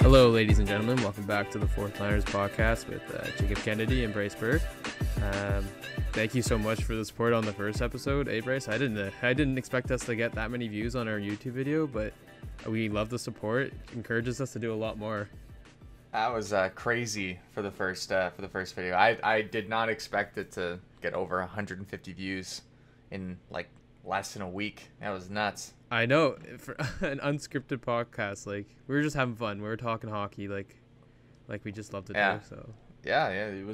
Hello, ladies and gentlemen. Welcome back to the Fourth Liners podcast with Jacob Kennedy and Bryce Burke. Thank you so much for the support on the first episode. Hey, Bryce, I didn't expect us to get that many views on our YouTube video, but we love the support. It encourages us to do a lot more. That was crazy for the first video. I did not expect it to get over 150 views in like less than a week. That was nuts. I know, for an unscripted podcast, like we were just having fun. We were talking hockey, like we just love to do. So yeah, it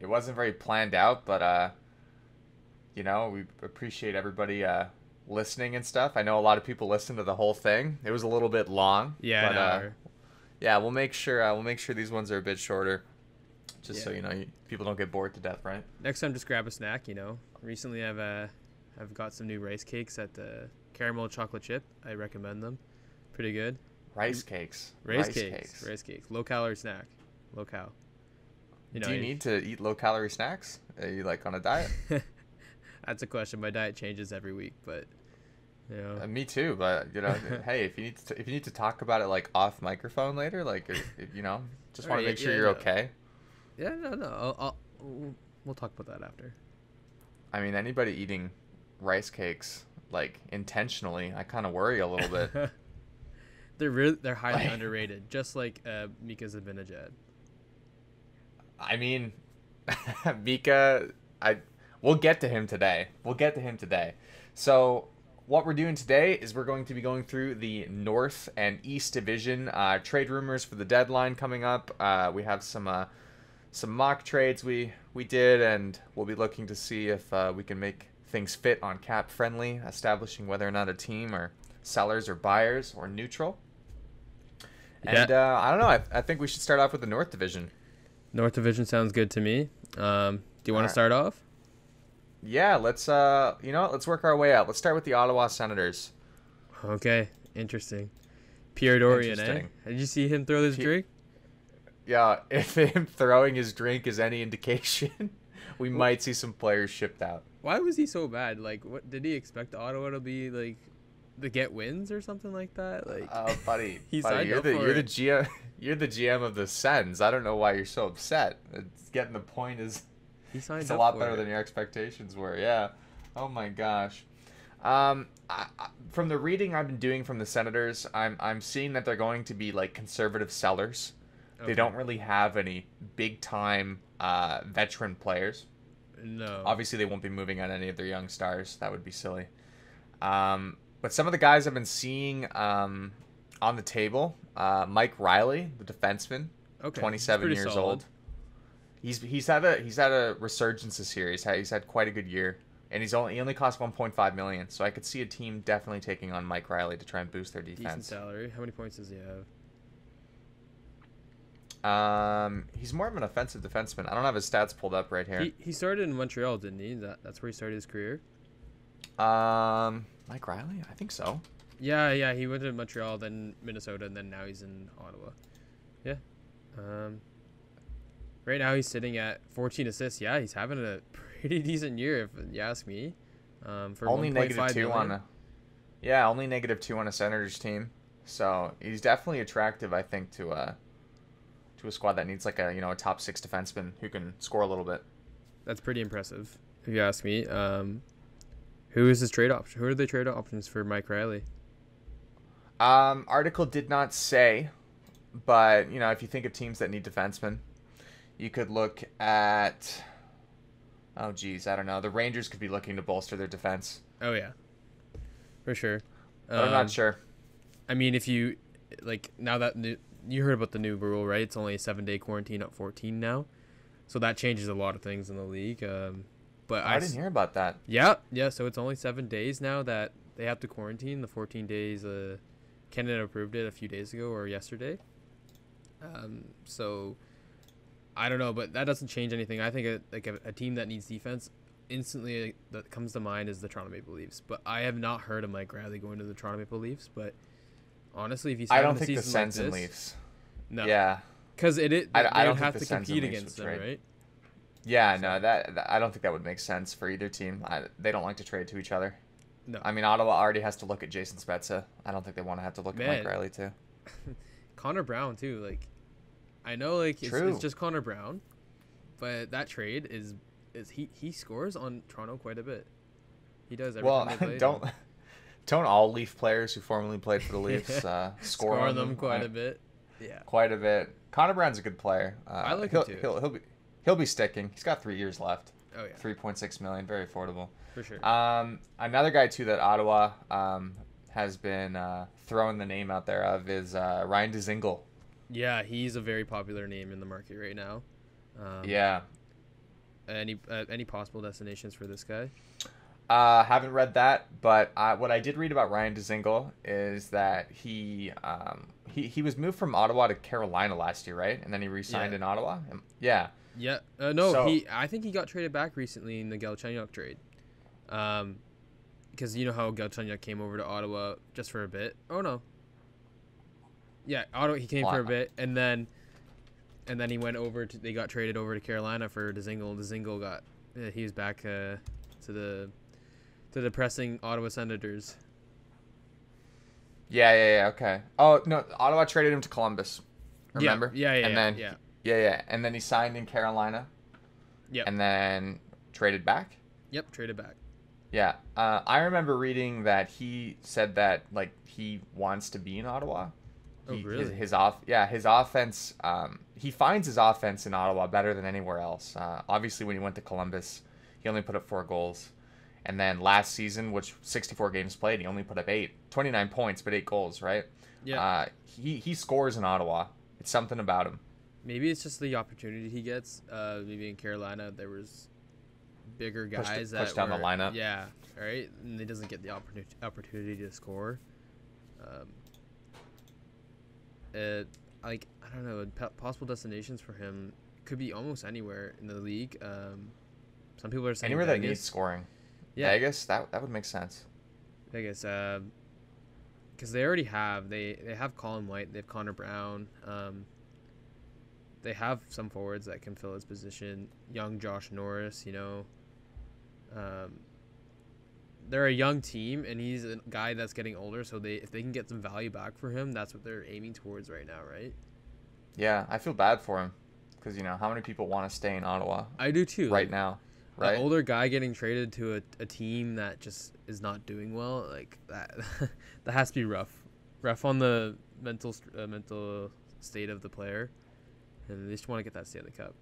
wasn't very planned out, but we appreciate everybody listening and stuff. I know a lot of people listen to the whole thing. It was a little bit long. Yeah, but, we'll make sure these ones are a bit shorter, just so people don't get bored to death, right? Next time, just grab a snack. Recently I've got some new rice cakes at the caramel chocolate chip. I recommend them. Pretty good. Rice cakes. Rice cakes. Low calorie snack. Low cal. Do you need to eat low calorie snacks? Are you like on a diet? That's a question. My diet changes every week, but me too. But hey, if you need to talk about it like off microphone later, like just want to make sure you're okay. Yeah, no. We'll talk about that after. I mean, anybody eating rice cakes like intentionally, I kind of worry a little bit. They're highly underrated, just like Mika Zibanejad. I mean, Mika, we'll get to him today. So what we're doing today is we're going to be going through the North and East Division trade rumors for the deadline coming up. We have some mock trades we did, and we'll be looking to see if we can make things fit on Cap Friendly, establishing whether or not a team are sellers or buyers or neutral. And I don't know. I think we should start off with the North Division. North Division sounds good to me. Do you want to start off? Yeah, let's let's work our way out. Let's start with the Ottawa Senators. Okay, interesting. Pierre Dorion, eh? Did you see him throw his drink? Yeah, if him throwing his drink is any indication, we might see some players shipped out. Why was he so bad? Like, what did he expect Ottawa to be like? To get wins or something like that? Like, buddy, you're the GM. You're the GM of the Sens. I don't know why you're so upset. Getting the point is it's a lot better than your expectations were. Yeah. Oh my gosh. From the reading I've been doing from the Senators, I'm seeing that they're going to be like conservative sellers. Okay. They don't really have any big time veteran players. No. Obviously, they won't be moving on any of their young stars. That would be silly. But some of the guys I've been seeing on the table, Mike Riley, the defenseman, 27 years old. He's had a resurgence this year. He's had quite a good year, and he only cost $1.5 million. So I could see a team definitely taking on Mike Riley to try and boost their defense. Decent salary. How many points does he have? He's more of an offensive defenseman. I don't have his stats pulled up right here. He started in Montreal, didn't he? That's where he started his career. Mike Riley? I think so. Yeah. He went to Montreal, then Minnesota, and then now he's in Ottawa. Yeah. Right now he's sitting at 14 assists. Yeah, he's having a pretty decent year, if you ask me. For only -2 only -2 on a Senators team. So he's definitely attractive, I think, to a squad that needs like a top 6 defenseman who can score a little bit. That's pretty impressive, if you ask me. Who is his trade option? Who are the trade options for Mike Riley? Article did not say, but if you think of teams that need defensemen, you could look at. Oh geez, I don't know. The Rangers could be looking to bolster their defense. Oh yeah, for sure. But I'm not sure. I mean, if you now that you heard about the new rule, right? It's only a 7-day quarantine at 14 now, so that changes a lot of things in the league. But I didn't hear about that. Yeah. So it's only 7 days now that they have to quarantine. The 14 days, Canada approved it a few days ago or yesterday. So I don't know, but that doesn't change anything. I think a team that needs defense instantly that comes to mind is the Toronto Maple Leafs. But I have not heard of Mike Riley going to the Toronto Maple Leafs. But honestly, if he's I don't think the Sens and Leafs. No. Yeah. Because they would have to compete against them, right? Yeah, no, that I don't think that would make sense for either team. They don't like to trade to each other. No. I mean, Ottawa already has to look at Jason Spezza. I don't think they want to have to look at Mike Riley too. Connor Brown too. Like, I know like it's just Connor Brown, but that trade is he scores on Toronto quite a bit. He does every time they play. Don't all Leaf players who formerly played for the Leafs score on them quite a bit? Yeah, quite a bit. Connor Brown's a good player. I like him too. He'll be sticking. He's got 3 years left. Oh yeah, 3.6 million, very affordable. For sure. Another guy too that Ottawa has been throwing the name out there of is Ryan Dzingel. Yeah, he's a very popular name in the market right now. Yeah. Any possible destinations for this guy? Haven't read that, but what I did read about Ryan Dzingel is that he was moved from Ottawa to Carolina last year, right? And then he re-signed in Ottawa. Yeah. Yeah. No, I think he got traded back recently in the Galchenyuk trade. Because you know how Galchenyuk came over to Ottawa just for a bit. Oh no. Yeah, Ottawa. He came for a bit, and then he went over to. They got traded over to Carolina for Dzingel. Dzingel got. He was back to the depressing Ottawa Senators. Yeah. Okay. Oh no, Ottawa traded him to Columbus. Remember? Yeah. And then and then he signed in Carolina. Yep. And then traded back. Yep, traded back. Yeah, I remember reading that he said that like he wants to be in Ottawa. Really? His offense. He finds his offense in Ottawa better than anywhere else. Obviously, when he went to Columbus, he only put up 4 goals, and then last season, which 64 games played, he only put up 29 points, but 8 goals. Right? Yeah. He scores in Ottawa. It's something about him. Maybe it's just the opportunity he gets. Maybe in Carolina there was bigger guys push down the lineup. Yeah, right. And he doesn't get the opportunity to score. I don't know. Possible destinations for him could be almost anywhere in the league. Some people are saying anywhere Vegas. that needs scoring. Yeah, Vegas. That would make sense. Vegas. Because they already have they have Colin White. They have Connor Brown. They have some forwards that can fill his position. Young Josh Norris, you know. They're a young team, and he's a guy that's getting older. So if they can get some value back for him, that's what they're aiming towards right now, right? Yeah, I feel bad for him because you know how many people want to stay in Ottawa. I do too. Right now, right? An older guy getting traded to a team that just is not doing well, like that. That has to be rough on the mental state of the player, and they just want to get that Stanley Cup.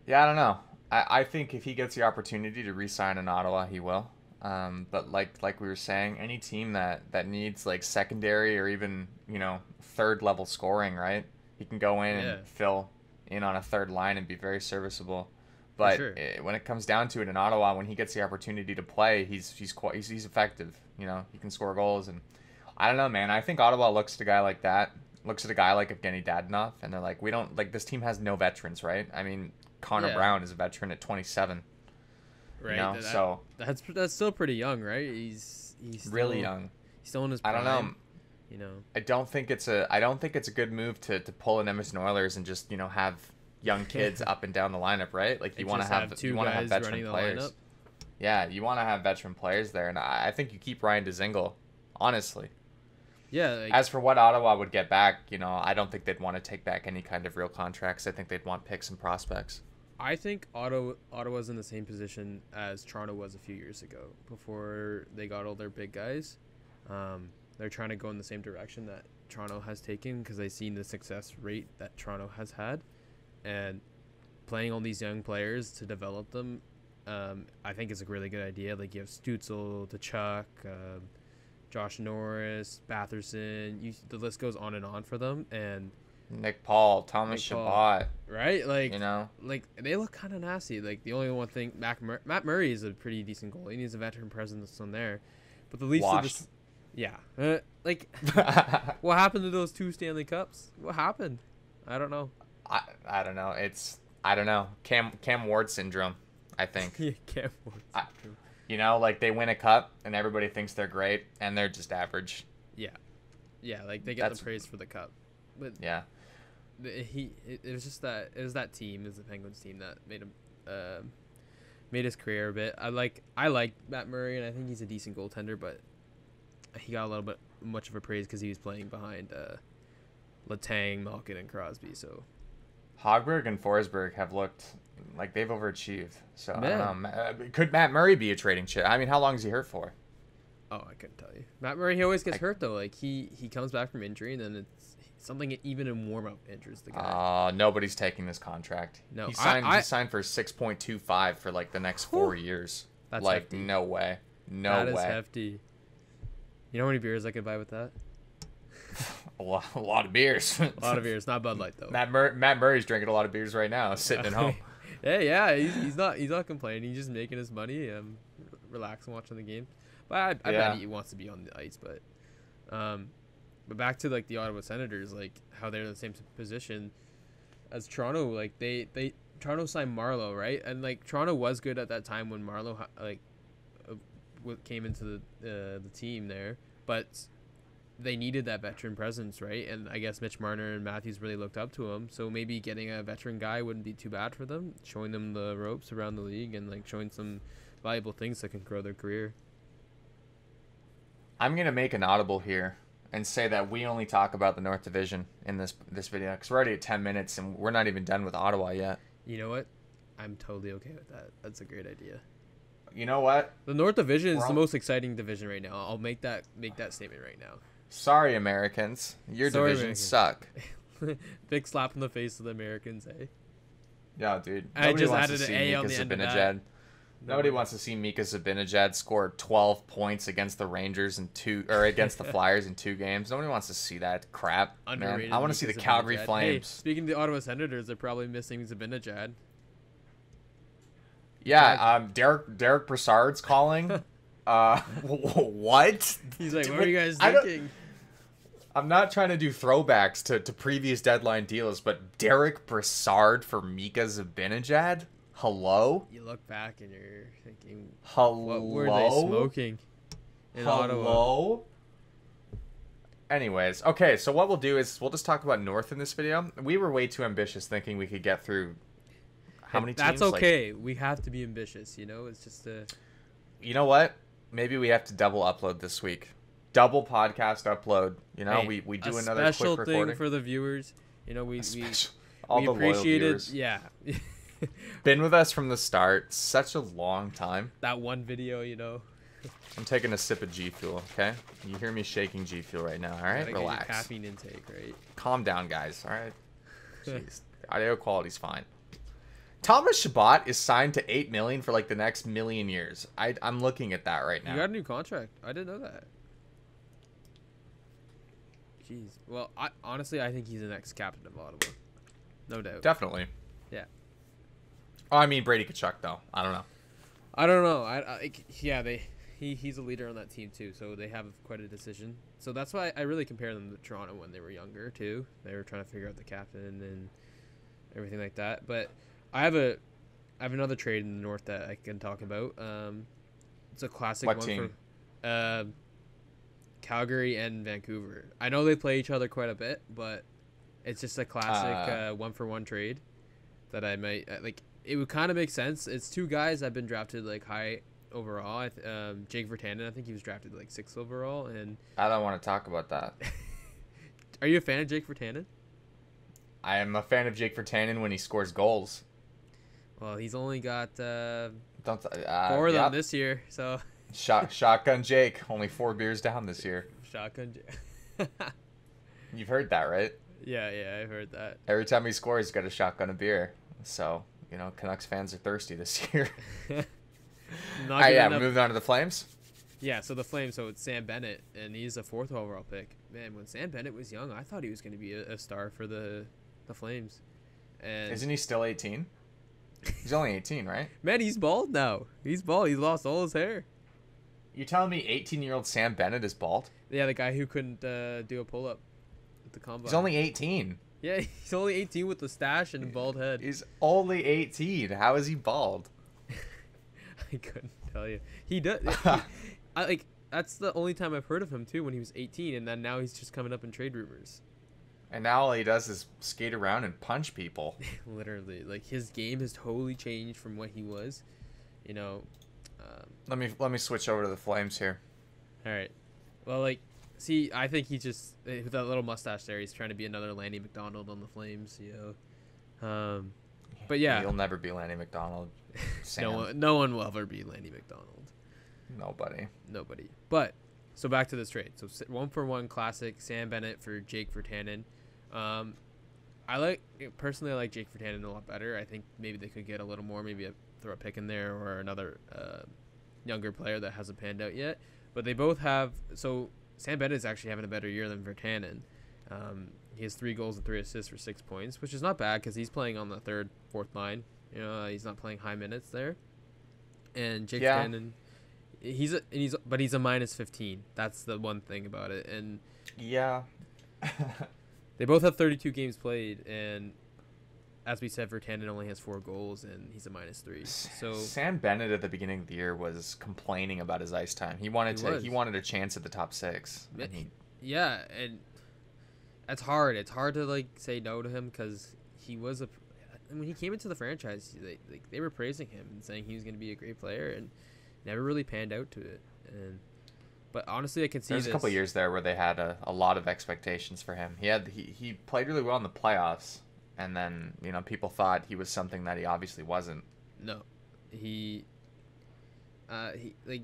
Yeah, I don't know. I think if he gets the opportunity to re-sign in Ottawa, he will. But like we were saying, any team that needs like secondary or even third level scoring, right? He can go in and fill in on a third line and be very serviceable. But when it comes down to it in Ottawa, when he gets the opportunity to play, he's effective. You know, he can score goals, and I don't know, man. I think Ottawa looks at a guy like that, looks at a guy like Evgeny Dadonov, and they're like, we don't like this team has no veterans, right? I mean, Connor Brown is a veteran at 27. Right. You know? So that's still pretty young, right? He's still, really young. He's still in his prime. I don't know. You know. I don't think it's a good move to pull an Edmonton Oilers and just have young kids up and down the lineup, right? Like you want to have veteran players. Yeah, you want to have veteran players there, and I think you keep Ryan Dzingel, honestly. Yeah. Like, as for what Ottawa would get back, I don't think they'd want to take back any kind of real contracts. I think they'd want picks and prospects. I think Ottawa's in the same position as Toronto was a few years ago before they got all their big guys. They're trying to go in the same direction that Toronto has taken because they've seen the success rate that Toronto has had, and playing all these young players to develop them, I think is a really good idea. Like you have Stützle, Tkachuk, Josh Norris, Batherson. The list goes on and on for them, and Nick Paul, Thomas Shabbat, right? Like like they look kind of nasty. Like the only one thing, Matt Murray is a pretty decent goalie. He needs a veteran presence on there, but the Leafs, like what happened to those 2 Stanley Cups? What happened? I don't know. I don't know. I don't know. Cam Ward syndrome, I think. Yeah, Cam Ward syndrome. Like they win a cup and everybody thinks they're great and they're just average. Yeah, like they get the praise for the cup, but it was just that that team, the Penguins team, that made him made his career a bit. I like Matt Murray, and I think he's a decent goaltender, but he got a little bit much of a praise because he was playing behind Letang, Malkin, and Crosby. So Hogberg and Forsberg have looked like they've overachieved. So I don't know. Could Matt Murray be a trading chip? I mean, how long is he hurt for? Oh, I couldn't tell you. Matt Murray, he always gets hurt though. Like he comes back from injury and then it's something even in warm up injures the guy. Nobody's taking this contract. No, he signed for 6.25 for like the next 4 years. That's like hefty. No way. That is hefty. You know how many beers I could buy with that? A lot of beers. A lot of beers, not Bud Light though. Matt Murray's drinking a lot of beers right now, sitting at home. Yeah, he's not complaining. He's just making his money, relaxing, watching the game. But I bet he wants to be on the ice. But back to like the Ottawa Senators, like how they're in the same position as Toronto. Like Toronto signed Marleau, right? And like Toronto was good at that time when Marleau came into the team there, but they needed that veteran presence, right? And I guess Mitch Marner and Matthews really looked up to him. So maybe getting a veteran guy wouldn't be too bad for them, showing them the ropes around the league and like showing some valuable things that can grow their career. I'm gonna make an audible here and say that we only talk about the North Division in this video because we're already at 10 minutes and we're not even done with Ottawa yet. You know what? I'm totally okay with that. That's a great idea. You know what? The North Division is the most exciting division right now. I'll make that statement right now. Sorry, Americans. Your divisions suck. Big slap in the face of the Americans, eh? Yeah, dude. I just added an A on the end of that. Nobody wants to see Mika Zibanejad score 12 points against the Rangers against the Flyers in 2 games. Nobody wants to see that crap. Man. I want to see the Calgary Flames. Hey, speaking of the Ottawa Senators, they're probably missing Zibanejad. Yeah, Derek Brassard's calling. What? He's like, what are you guys thinking? I'm not trying to do throwbacks to previous deadline deals, but Derek Brassard for Mika Zibanejad? Hello? You look back and you're thinking, hello? What were they smoking in Ottawa? Anyways, okay, so what we'll do is we'll just talk about North in this video. We were way too ambitious thinking we could get through how many teams? That's okay. Like, we have to be ambitious, you know? It's just a... You know what? Maybe we have to double upload this week. Double podcast upload. You know, we do another quick recording. A special thing for the viewers. You know, we appreciate it. Yeah. Been with us from the start. Such a long time. That one video, you know. I'm taking a sip of G Fuel, okay? You hear me shaking G Fuel right now, all right? Relax. Caffeine intake, right? Calm down, guys, all right? Jeez. Audio quality's fine. Thomas Shabbat is signed to $8 million for like the next million years. I'm looking at that right now. You got a new contract. I didn't know that. Jeez. Well, honestly, I think he's the next captain of Ottawa. No doubt. Definitely. Yeah. Oh, I mean Brady Tkachuk though. I don't know. He's a leader on that team too, so they have quite a decision. So that's why I really compare them to Toronto when they were younger too. They were trying to figure out the captain and everything like that. But I have another trade in the North that I can talk about. It's a classic one team? For Calgary and Vancouver. I know they play each other quite a bit, but it's just a classic 1-for-1 trade that I might like. It would kind of make sense. It's 2 guys that have been drafted like high overall. Jake Virtanen, I think he was drafted like 6th overall, and I don't want to talk about that. Are you a fan of Jake Virtanen? I am a fan of Jake Virtanen when he scores goals. Well, he's only got 4 of them this year, so shotgun Jake, only 4 beers down this year. Shotgun Jake. You've heard that, right? Yeah, I've heard that. Every time he scores, he's got a shotgun of beer. So, you know, Canucks fans are thirsty this year. Moving on to the Flames. Yeah, so the Flames, so it's Sam Bennett, and he's a 4th overall pick. Man, when Sam Bennett was young, I thought he was going to be a star for the Flames. And isn't he still 18? He's only 18, right? Man, he's bald now. He's bald. He's lost all his hair. You telling me 18-year-old Sam Bennett is bald? Yeah, the guy who couldn't do a pull-up at the combine. He's only 18. Yeah, he's only 18 with the stash and a bald head. He's only 18. How is he bald? I couldn't tell you. He does. That's the only time I've heard of him too. When he was 18, and then now he's just coming up in trade rumors. And now all he does is skate around and punch people. Literally, like his game has totally changed from what he was. You know. Let me switch over to the Flames here. All right. Well, like, see, I think he just with that little mustache there, he's trying to be another Lanny McDonald on the Flames, But yeah, You'll never be Lanny McDonald. Sam. no one will ever be Lanny McDonald. Nobody. But so back to this trade. So 1-for-1 classic Sam Bennett for Jake Virtanen. I like Jake Virtanen a lot better. I think maybe they could get a little more, maybe throw a pick in there or another younger player that hasn't panned out yet. But they both have. So Sam Bennett is actually having a better year than Virtanen. He has 3 goals and 3 assists for 6 points, which is not bad because he's playing on the third, fourth line. He's not playing high minutes there. And Jake Virtanen, he's a -15. That's the one thing about it. And yeah, they both have 32 games played, and as we said, Virtanen only has 4 goals and he's a -3. So Sam Bennett at the beginning of the year was complaining about his ice time. He wanted a chance at the top 6. And and that's hard. It's hard to like say no to him because he was when he came into the franchise, they were praising him and saying he was going to be a great player, and never really panned out to it. But honestly, I can see there's a couple of years there where they had a lot of expectations for him. He played really well in the playoffs, and then people thought he was something that he obviously wasn't. No, he like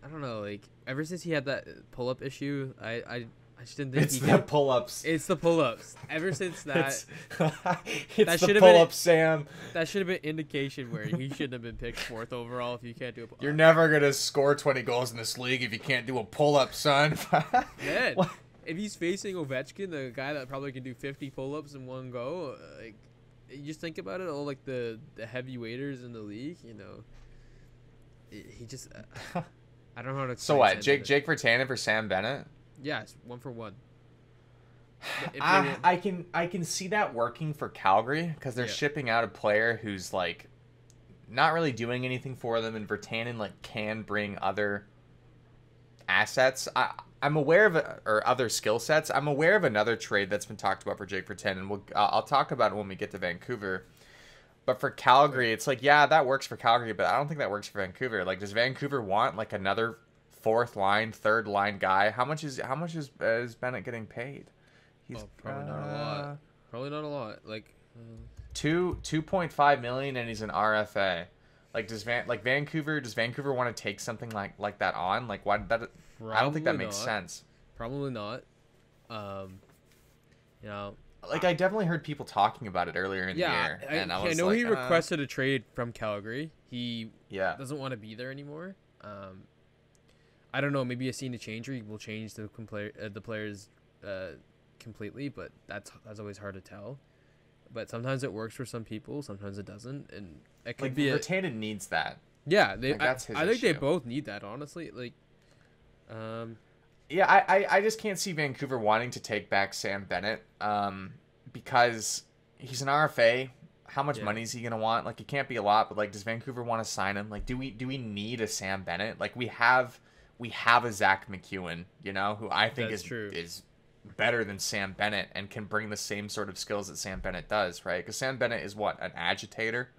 I don't know, like ever since he had that pull-up issue, I just didn't think it's the pull-ups. It's the pull-ups. Ever since that, it's the pull-ups, Sam. That should have been indication where he shouldn't have been picked 4th overall if you can't do a pull-up. You're never gonna score 20 goals in this league if you can't do a pull-up, son. Man, if he's facing Ovechkin, the guy that probably can do 50 pull-ups in one go, like you just think about it, all like the heavy weighters in the league, he just I don't know how to. So what? Jake Virtanen for Sam Bennett? Yes, 1-for-1. I can see that working for Calgary because they're shipping out a player who's like not really doing anything for them, and Virtanen like can bring other assets. I'm aware of or other skill sets. I'm aware of another trade that's been talked about for Jake Virtanen. I'll talk about it when we get to Vancouver. But for Calgary, it's like that works for Calgary, but I don't think that works for Vancouver. Like, does Vancouver want like another 4th line, 3rd line guy? How much is Bennett getting paid? He's probably not a lot. Probably not a lot. Like 2.5 million, and he's an RFA. Like, does Vancouver want to take something like that on? Like, why that? Probably I don't think that makes sense. Probably not. Like, I definitely heard people talking about it earlier in the year, and I know he requested a trade from Calgary. He doesn't want to be there anymore. I don't know. Maybe a scene to change, or he will change the players completely, but that's always hard to tell. But sometimes it works for some people, sometimes it doesn't, and it could be. Virtanen needs that. Yeah, that's his I think they issue. both need that, honestly. Like, yeah, I just can't see Vancouver wanting to take back Sam Bennett, because he's an RFA. How much money is he gonna want? Like, it can't be a lot, but like, does Vancouver want to sign him? Like, do we need a Sam Bennett? Like, we have a Zach McEwen, who I think is better than Sam Bennett and can bring the same sort of skills that Sam Bennett does, right? Because Sam Bennett is an agitator.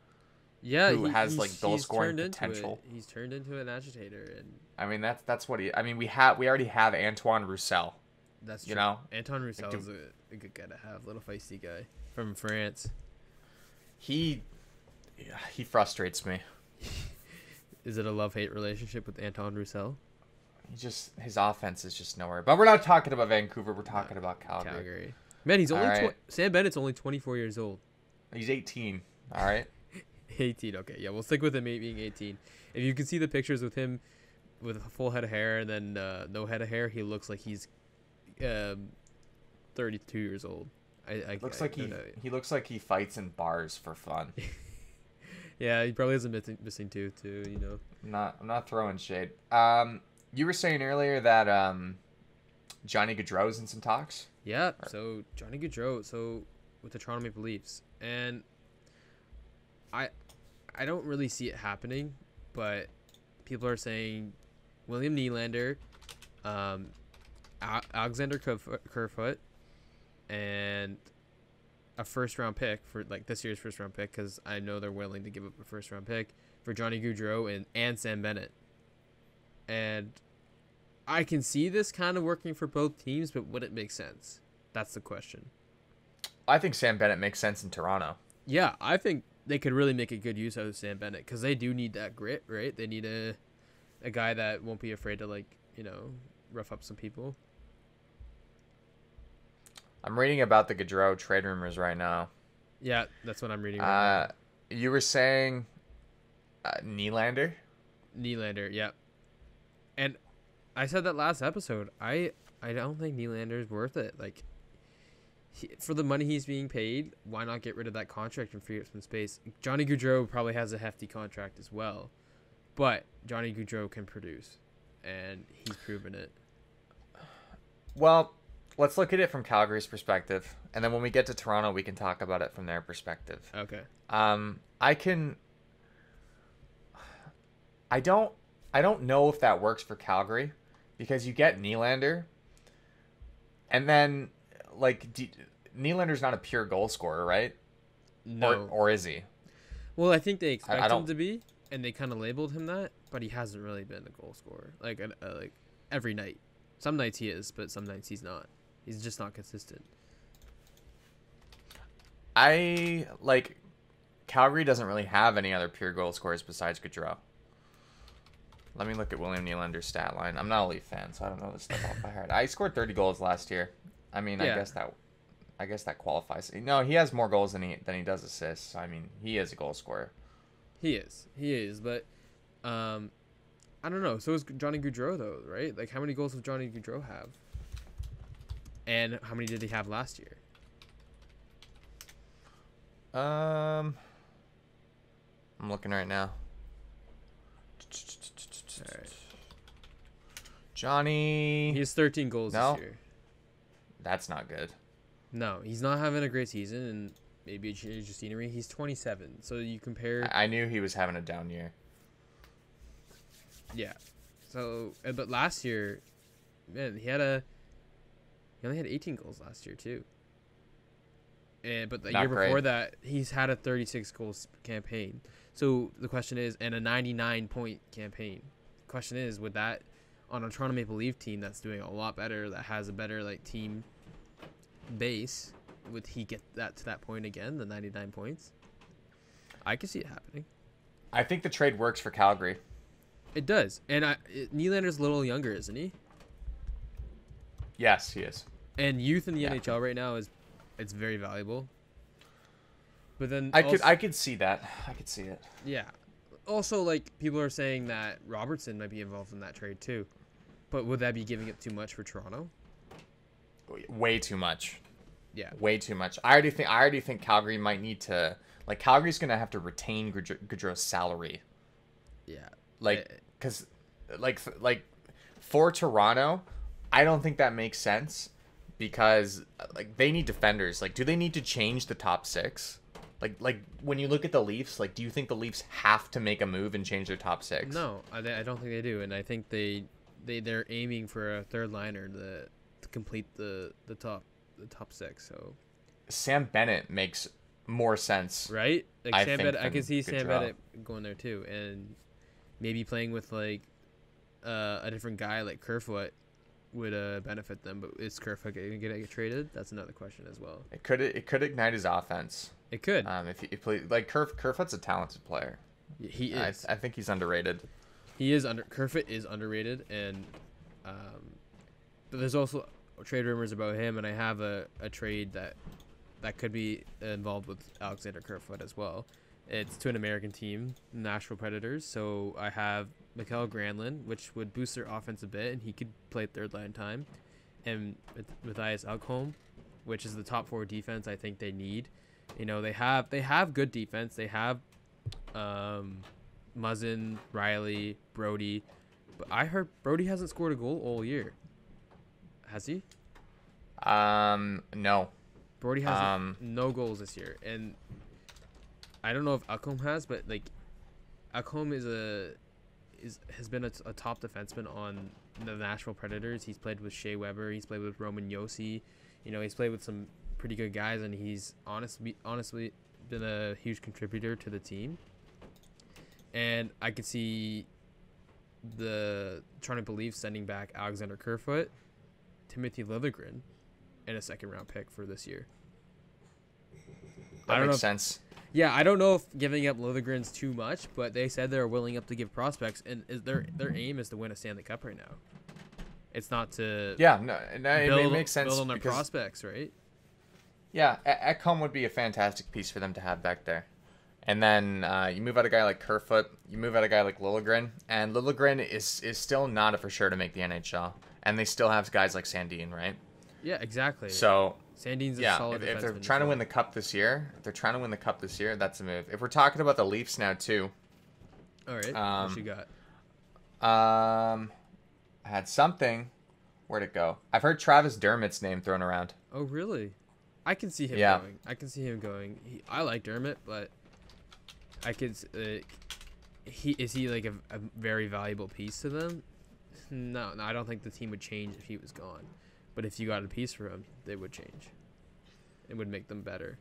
Yeah, who has like goal scoring potential. He's turned into an agitator, and I mean that's what he. I mean we already have Antoine Roussel. That's true. Antoine Roussel is a good guy to have, little feisty guy from France. He frustrates me. Is it a love-hate relationship with Antoine Roussel? His offense is just nowhere. But we're not talking about Vancouver. We're talking about Calgary. Man, he's only Sam Bennett's only 24 years old. He's 18. All right. 18. Okay, yeah, we'll stick with him being 18. If you can see the pictures with him with a full head of hair and then no head of hair, he looks like he's 32 years old. He looks like he fights in bars for fun. Yeah, he probably has a missing tooth too. I'm not throwing shade. You were saying earlier that Johnny Gadreau's in some talks. Yeah. So Johnny Gadreau, with the Toronto Maple Leafs, and I don't really see it happening, but people are saying William Nylander, Alexander Kerfoot, and a first-round pick for like this year's first-round pick, because I know they're willing to give up a first-round pick for Johnny Gaudreau and Sam Bennett. And I can see this kind of working for both teams, but would it make sense? That's the question. I think Sam Bennett makes sense in Toronto. Yeah, I think they could really make a good use out of Sam Bennett because they do need that grit, right? They need a guy that won't be afraid to, like, you know, rough up some people. I'm reading about the Gadreau trade rumors right now. Yeah, that's what I'm reading right now. You were saying Nylander? Nylander, yeah. And I said that last episode. I don't think Nylander's worth it. Like, for the money he's being paid, why not get rid of that contract and free up some space? Johnny Gaudreau probably has a hefty contract as well, but Johnny Gaudreau can produce, and he's proven it. Well, let's look at it from Calgary's perspective, and then when we get to Toronto, we can talk about it from their perspective. Okay. I don't know if that works for Calgary, because you get Nylander, and then, like, Nylander's not a pure goal scorer, right? No. Or is he? Well, I think they expect him to be, and they kind of labeled him that, but he hasn't really been a goal scorer. Like every night. Some nights he is, but some nights he's not. He's just not consistent. Calgary doesn't really have any other pure goal scorers besides Gadreau. Let me look at William Nylander's stat line. I'm not a Leaf fan, so I don't know this stuff off by heart. I scored 30 goals last year. I mean, yeah. I guess that qualifies. No, he has more goals than he does assists. I mean, he is a goal scorer. He is, but I don't know. So is Johnny Gaudreau though, right? Like, how many goals does Johnny Gaudreau have? And how many did he have last year? I'm looking right now. All right. Johnny. He has 13 goals this year. That's not good. No, he's not having a great season, and maybe a change of scenery. He's 27, so you compare. I knew he was having a down year. Yeah. So, but last year, man, he only had 18 goals last year too. But the year before that, he's had a 36 goals campaign. So the question is, and a 99 point campaign. The question is, would that, on a Toronto Maple Leaf team that's doing a lot better, that has a better, like, team base, would he get that to that point again, the 99 points? I can see it happening. I think the trade works for Calgary. It does. And Nylander's a little younger, isn't he? Yes, he is. And youth in the NHL right now it's very valuable. But then I could see that. I could see it. Yeah. Also, like, people are saying that Robertson might be involved in that trade too. But would that be giving up too much for Toronto? Way too much. Yeah. Way too much. I already think Calgary might need to, like, Calgary's going to have to retain Gaudreau's salary. Yeah. Like, cuz like for Toronto, I don't think that makes sense, because, like, they need defenders. Like, do they need to change the top 6? Like when you look at the Leafs, like, do you think the Leafs have to make a move and change their top 6? No, I don't think they do, and I think they're aiming for a third liner to complete the top 6. So Sam Bennett makes more sense, right? Like, Sam Bennett, I can see Gaudreau. Sam Bennett going there too, and maybe playing with, like, a different guy like Kerfoot would benefit them. But is Kerfoot going to get traded? That's another question as well. It could ignite his offense. It could. If he play, like, Kerfoot's a talented player. He is. I think he's underrated. Kerfoot is underrated, and but there's also trade rumors about him, and I have a trade that could be involved with Alexander Kerfoot as well. It's to an American team, Nashville Predators. So I have Rakell Granlund, which would boost their offense a bit, and he could play third line time, and Matthias Ekholm, which is the top 4 defense I think they need. You know, they have good defense. They have Muzzin, Riley, Brody, but I heard Brody hasn't scored a goal all year. Has he? No. Brody has no goals this year, and I don't know if Ekholm has, but, like, Ekholm has been a top defenseman on the Nashville Predators. He's played with Shea Weber. He's played with Roman Josi. You know, he's played with some pretty good guys, and he's honestly been a huge contributor to the team. And I could see the Toronto Leafs sending back Alexander Kerfoot, Timothy Liljegren, and a second-round pick for this year. That makes sense. Yeah, I don't know if giving up Liljegren's too much, but they said they're willing up to give prospects, and their aim is to win a Stanley Cup right now. It's not to it makes sense build on their prospects, right? Yeah, Ekholm would be a fantastic piece for them to have back there. And then you move out a guy like Kerfoot, you move out a guy like Liljegren, and Liljegren is still not a for sure to make the NHL. And they still have guys like Sandin, right? Yeah, exactly. So Sandin's a solid if they're defenseman trying to as win the cup this year, that's a move. If we're talking about the Leafs now too. All right, what you got? I had something. Where'd it go? I've heard Travis Dermott's name thrown around. Oh, really? I can see him going. I like Dermott, but I could. Is he like a very valuable piece to them? No, I don't think the team would change if he was gone. But if you got a piece for him, they would change. It would make them better.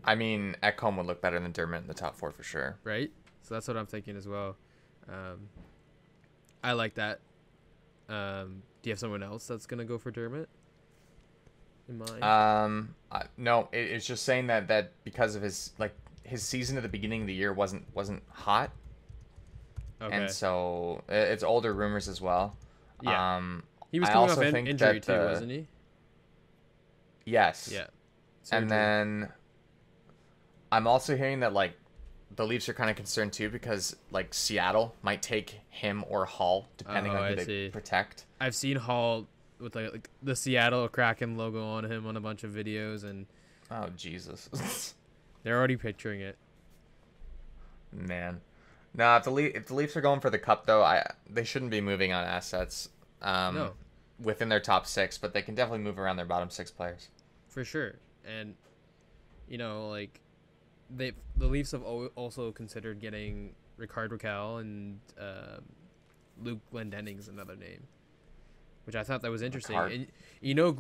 I mean, Ekholm would look better than Dermott in the top 4 for sure. Right? So that's what I'm thinking as well. I like that. Do you have someone else that's going to go for Dermott in mind? No, it's just saying that because of his season at the beginning of the year wasn't hot. Okay. And so it's older rumors as well. Yeah. He was coming off injury too, wasn't he? Yes. Yeah. And then I'm also hearing that the Leafs are kind of concerned too because Seattle might take him or Hall depending on who they protect. I've seen Hall with like the Seattle Kraken logo on him on a bunch of videos, and oh Jesus, they're already picturing it. Man, no. If the Leafs are going for the cup though, they shouldn't be moving on assets. No. Within their top 6, but they can definitely move around their bottom 6 players. For sure, and the Leafs have also considered getting Rakell and Luke Glendenning's another name, which I thought that was interesting. And Luke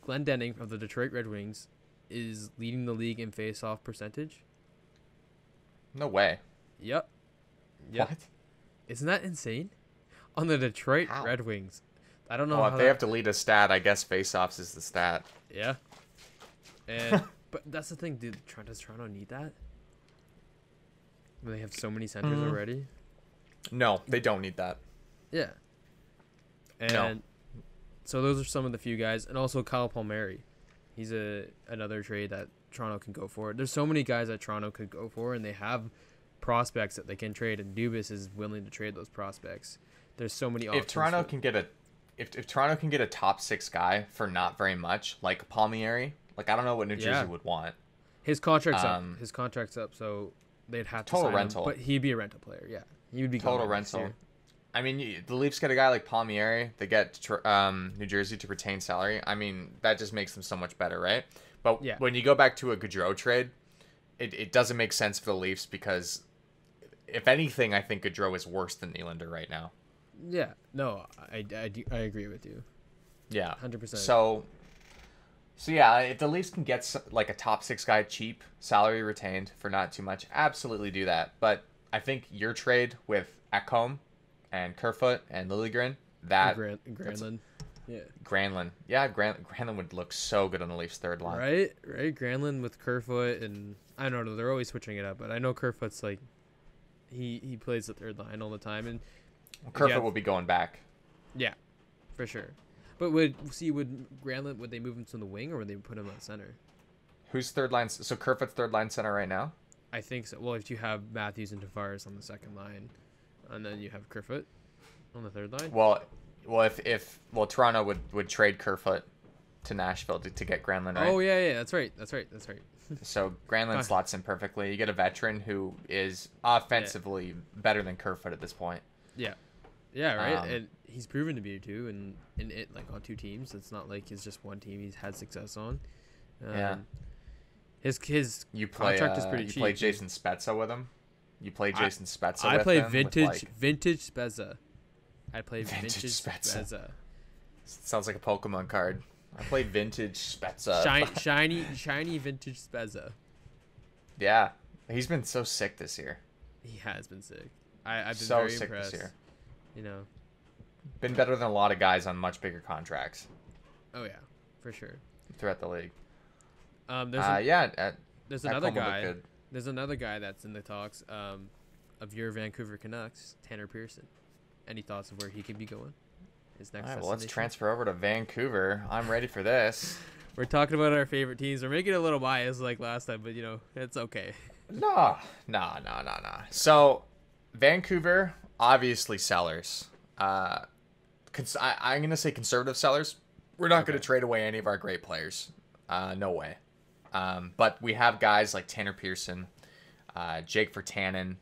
Glendening of the Detroit Red Wings is leading the league in face-off percentage. No way. Yep. What? Isn't that insane? On the Detroit Red Wings. I don't know. Well, if they have to lead a stat, I guess face-offs is the stat. Yeah. And but that's the thing, dude. Does Toronto need that? They have so many centers already. No, they don't need that. Yeah. And so those are some of the few guys, and also Kyle Palmieri. He's another trade that Toronto can go for. There's so many guys that Toronto could go for, and they have prospects that they can trade, and Dubas is willing to trade those prospects. There's so many options. If Toronto can get a top 6 guy for not very much, like Palmieri, I don't know what New Jersey would want. His contract's up. His contract's up, so they'd have to total sign rental. Him, but he'd be a rental player. Yeah, he would be total rental. I mean, the Leafs get a guy like Palmieri. They get New Jersey to retain salary. I mean, that just makes them so much better, right? But when you go back to a Gadreau trade, it doesn't make sense for the Leafs because, if anything, I think Gadreau is worse than Nylander right now. Yeah, no, I agree with you. Yeah, 100%. So yeah, if the Leafs can get a top 6 guy cheap, salary retained for not too much, absolutely do that. But I think your trade with Ekholm and Kerfoot and Liljegren, Granlund. Yeah. Granlund. Yeah, Granlund would look so good on the Leafs' third line. Right. Granlund with Kerfoot, and I don't know, they're always switching it up, but I know Kerfoot's he plays the third line all the time, and Kerfoot will be going back. Yeah, for sure. But would Granlund, would they move him to the wing, or would they put him on center? Who's third line? So Kerfoot's third line center right now? I think so. Well, if you have Matthews and Tavares on the second line, and then you have Kerfoot on the third line. Well, if Toronto would trade Kerfoot to Nashville to get Granlund, right? Oh yeah, that's right. So Granlund slots in perfectly. You get a veteran who is offensively better than Kerfoot at this point. Yeah, right. And he's proven to be too, and in it on 2 teams. It's not like it's just one team he's had success on. His contract is pretty cheap. You play Jason Spezza with him. I play vintage Spezza. I play vintage Spezza. Sounds like a Pokemon card. I play vintage Spezza. Shiny vintage Spezza. Yeah, he's been so sick this year. He has been sick. I've been So very sick impressed. this year. You know. Been better than a lot of guys on much bigger contracts. Oh yeah, for sure. Throughout the league. There's another Ekholm will look guy. good. There's another guy that's in the talks of your Vancouver Canucks, Tanner Pearson. Any thoughts of where he could be going? His next All right, well, let's destination? transfer over to Vancouver. I'm ready for this. We're talking about our favorite teams. We're making it a little biased like last time, but it's okay. No. So, Vancouver, obviously sellers. I'm going to say conservative sellers. We're not going to trade away any of our great players. No way. But we have guys like Tanner Pearson, Jake Virtanen.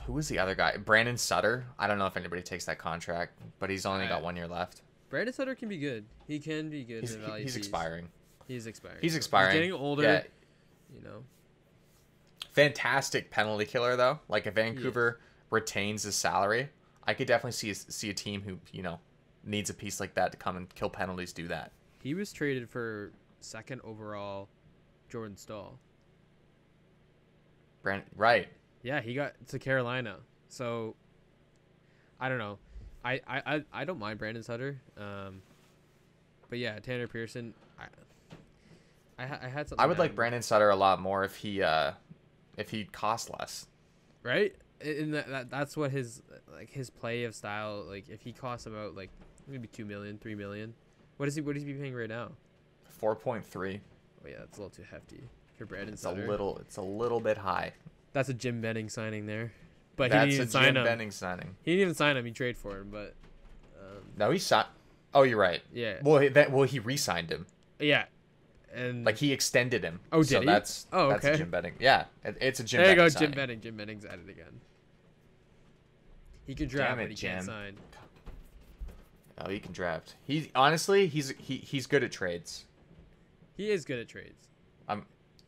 Who was the other guy? Brandon Sutter. I don't know if anybody takes that contract, but he's only got 1 year left. Brandon Sutter can be good. He can be good. He's expiring. He's expiring. He's expiring. He's getting older. Yeah. Fantastic penalty killer, though. Like, if Vancouver retains his salary, I could definitely see a team who, needs a piece like that to come and kill penalties do that. He was traded for 2nd overall Jordan Staal. Right. Yeah, he got to Carolina. So, I don't know. I don't mind Brandon Sutter. But yeah, Tanner Pearson. I had something. I would like Brandon Sutter a lot more if he cost less. Right? And that's what his play of style, like, if he costs about like maybe 2 million, 3 million. What is he paying right now? 4.3. Oh yeah, that's a little too hefty for Brandon Sutter. It's a little bit high. That's a Jim Benning signing there. But that's he didn't even sign him. Jim Benning signing. He didn't even sign him. He traded for him, but no, he signed. Oh, you're right. Yeah. Well, he re-signed him. Yeah. And like, he extended him. Oh, did he? That's okay. a Jim Benning. Yeah, it's a Jim Benning. Benning. There you go, Jim Benning. Jim Benning's at it again. He can draft, but he can't sign. Oh, he can draft. He's good at trades. He is good at trades.